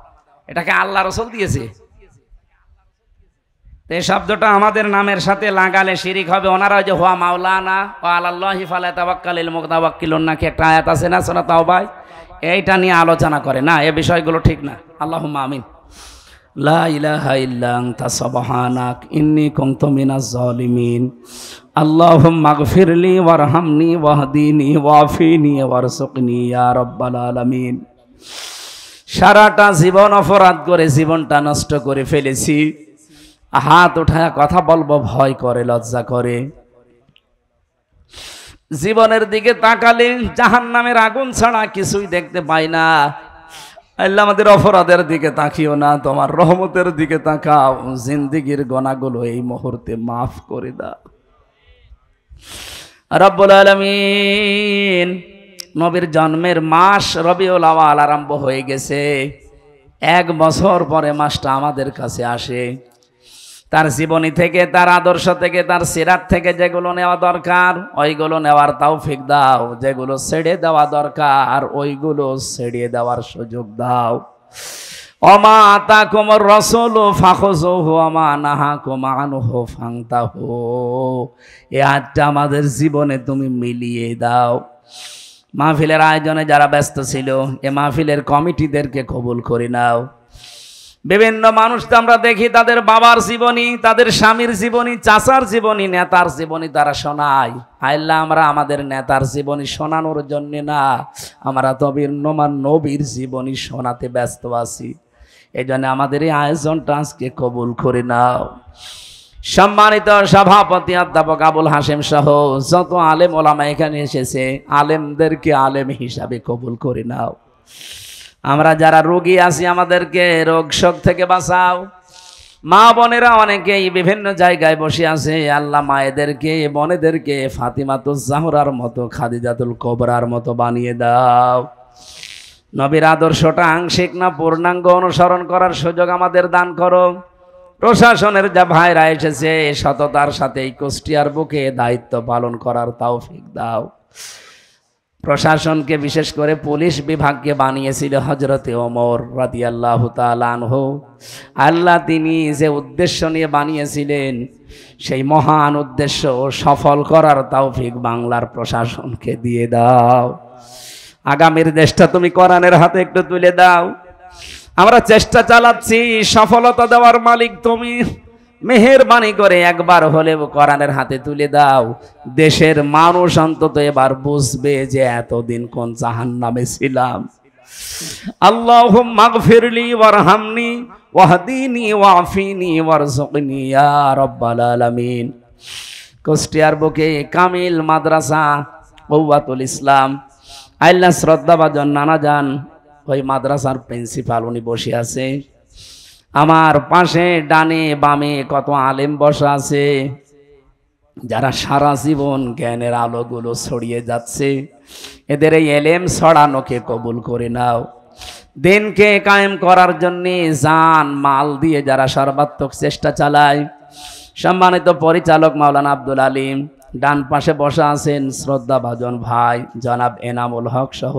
[SPEAKER 1] এটাকে আল্লাহ রাসূল দিয়েছে। এই শব্দটা আমাদের নামের সাথে লাগালে শিরিক হবে। ওনারা যে হুয়া মাওলানা ওয়া আলাল্লাহি ফালাতাওয়াক্কালিল মুতাওয়াক্কিলুন নাকি একটা আয়াত আছে না সূরা তাওবায়, এইটা নিয়ে আলোচনা করে না। এই বিষয়গুলো ঠিক না। আল্লাহুম্মা আমিন। লা ইলাহা ইল্লা আনতা সুবহানাক ইন্নী কুনতু মিনাজ জালিমিন। আল্লাহুম্মা গফিরলি ওয়ারহামনি ওয়াহদিনি ওয়াফিনি ওয়ারযুকনি ইয়া রাব্বাল আলামিন। সারাটা জীবন অপরাধ করে জীবনটা নষ্ট করে ফেলেছি। হাত উঠায় কথা বলবো ভয় করে, লজ্জা করে। জীবনের দিকে তাকালে জাহান্নামের আগুন ছাড়া কিছুই দেখতে পাই না। আল্লাহ আমাদের অপরাধের দিকে তাকিও না, তোমার রহমতের দিকে তাকাও। জিন্দেগীর গুনাহগুলো এই মুহূর্তে মাফ করে দাও রব্বুল আলামিন। নবীর জন্মের মাস রবিউল আউয়াল আরম্ভ হয়ে গেছে। 1 বছর পরে মাসটা আমাদের কাছে আসে। তার জীবনী থেকে, তার আদর্শ থেকে, তার সিরাত থেকে যেগুলো নেওয়া দরকার ওইগুলো নেওয়ার তৌফিক দাও, যেগুলো ছেড়ে দেওয়া দরকার ওইগুলো ছেড়ে দেওয়ার সুযোগ দাও। ওমা আতাকুমুর রাসূলু ফাখুযুহু ওয়া মা নাহাকুম আনহু ফান্তাহু। এই আয়াতটা আমাদের জীবনে তুমি মিলিয়ে দাও। মাহফিলের আয়োজনে যারা ব্যস্ত ছিল, এ মাহফিলের কমিটিদেরকে কবুল করে নাও। বিভিন্ন মানুষ তো আমরা দেখি তাদের বাবার জীবনী, তাদের স্বামীর জীবনী, চাচার জীবনী, নেতার জীবনী তারা শোনায়। আল্লাহ আমরা আমাদের নেতার জীবনী শোনানোর জন্য না, আমরা নবীর জীবনী শোনাতে ব্যস্ত আছি। এই জন্য আমাদের এই আয়োজনটা আজকে কবুল করে নাও। সম্মানিত সভাপতি অধ্যাপক আবুল হাশেম সহ যত আলেম ওলামা এখানে এসেছে, আলেমদেরকে আলেম হিসাবে কবুল করে নাও। আমরা যারা রোগী আছি আমাদেরকে রোগ শোক থেকে বাঁচাও। মা বোনেরা অনেকেই বিভিন্ন জায়গায় বসে আছে, আল্লাহ মায়েদেরকে বোনেদেরকে ফাতিমাতুজ জাহরার মতো, খাদিজাতুল কোবরার মতো বানিয়ে দাও। নবীর আদর্শটা আংশিক না পূর্ণাঙ্গ অনুসরণ করার সুযোগ আমাদের দান করো। প্রশাসনের যা ভাইরা এসেছে সততার সাথে এই কুষ্টিয়ার বুকে দায়িত্ব পালন করার তৌফিক দাও। প্রশাসনকে বিশেষ করে পুলিশ বিভাগকে বানিয়েছিল হযরতে ওমর রাদিয়াল্লাহু তাআলা আনহু। আল্লাহ তিনি যে উদ্দেশ্য নিয়ে বানিয়েছিলেন সেই মহান উদ্দেশ্য সফল করার তৌফিক বাংলার প্রশাসনকে দিয়ে দাও। আগামীর দেশটা তুমি কোরআনের হাতে একটু তুলে দাও। আমরা চেষ্টা চালাচ্ছি, সফলতা দেওয়ার মালিক তুমি। মেহেরবানি করে একবার হলেও কোরআনের হাতে তুলে দাও। দেশের মানুষ অন্তত এবার বুঝবে যে এতদিন কোন জাহান্নামে ছিলাম। আল্লাহুম্মা গফিরলি ওয়ারহামনি ওয়াহদিনি ওয়াফিনি ওয়ারযুকনি ইয়া রাব্বাল আলামিন। কুষ্টিয়ার বুকে কামিল মাদ্রাসা কওয়াতুল ইসলাম, আল্লাহ শ্রদ্ধাভাজন নানা যান ওই মাদ্রাসার প্রিন্সিপাল উনি বসে আছে। আমার পাশে ডানে বামে কত আলেম বসা আছে যারা সারা জীবন জ্ঞানের আলোগুলো ছড়িয়ে যাচ্ছে। এদের এই এলেম ছড়ানোকে কবুল করে নাও। দিনকে কায়েম করার জন্য জান মাল দিয়ে যারা সর্বাত্মক চেষ্টা চালায়। সম্মানিত পরিচালক মাওলানা আব্দুল আলিম, ডান পাশে বসা আছেন শ্রদ্ধাভাজন ভাই জনাব এনামুল হক সহ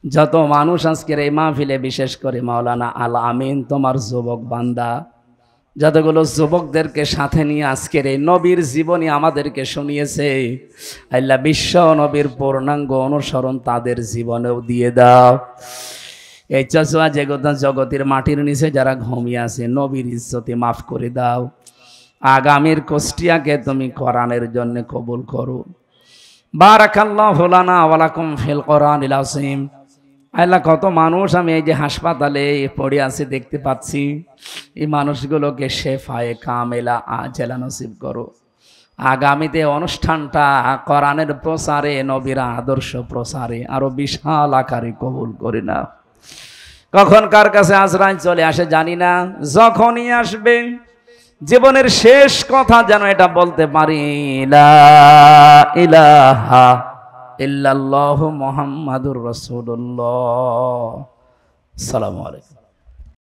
[SPEAKER 1] যত মানুষ আজকের এই মাহফিলে, বিশেষ করে মাওলানা আল আমিন তোমার যুবক বান্দা, যতগুলো যুবকদেরকে সাথে নিয়ে আজকের এই নবীর জীবনী আমাদেরকে শুনিয়েছে, আল্লাহ বিশ্ব নবীর পূর্ণাঙ্গ অনুসরণ তাদের জীবনেও দিয়ে দাও। এই চচুয়া জগতের মাটির নিচে যারা ঘুমিয়ে আছে নবীর ইজ্জতে মাফ করে দাও। আগামীর কুষ্টিয়াকে তুমি কোরআনের জন্য কবুল করো। বারাকাল্লাহু লানা ওয়া লাকুম ফিল কোরআনিল আযীম। আল্লাহ কত মানুষ আমি এই যে হাসপাতালে পড়ে আছে দেখতে পাচ্ছি, এই মানুষগুলোকে শেফায়ে কামেলা আজেলা নসিব করো। আগামীতে অনুষ্ঠানটা কোরআনের প্রচারে, নবীর আদর্শ প্রচারে আরো বিশাল আকারে কবুল করে না। কখন কার কাছে আজরাইল চলে আসে জানি না, যখনই আসবে জীবনের শেষ কথা যেন এটা বলতে পারি, লা ইলাহা ইল্লাল্লাহু মুহাম্মাদুর রাসূলুল্লাহ। আসসালামু আলাইকুম।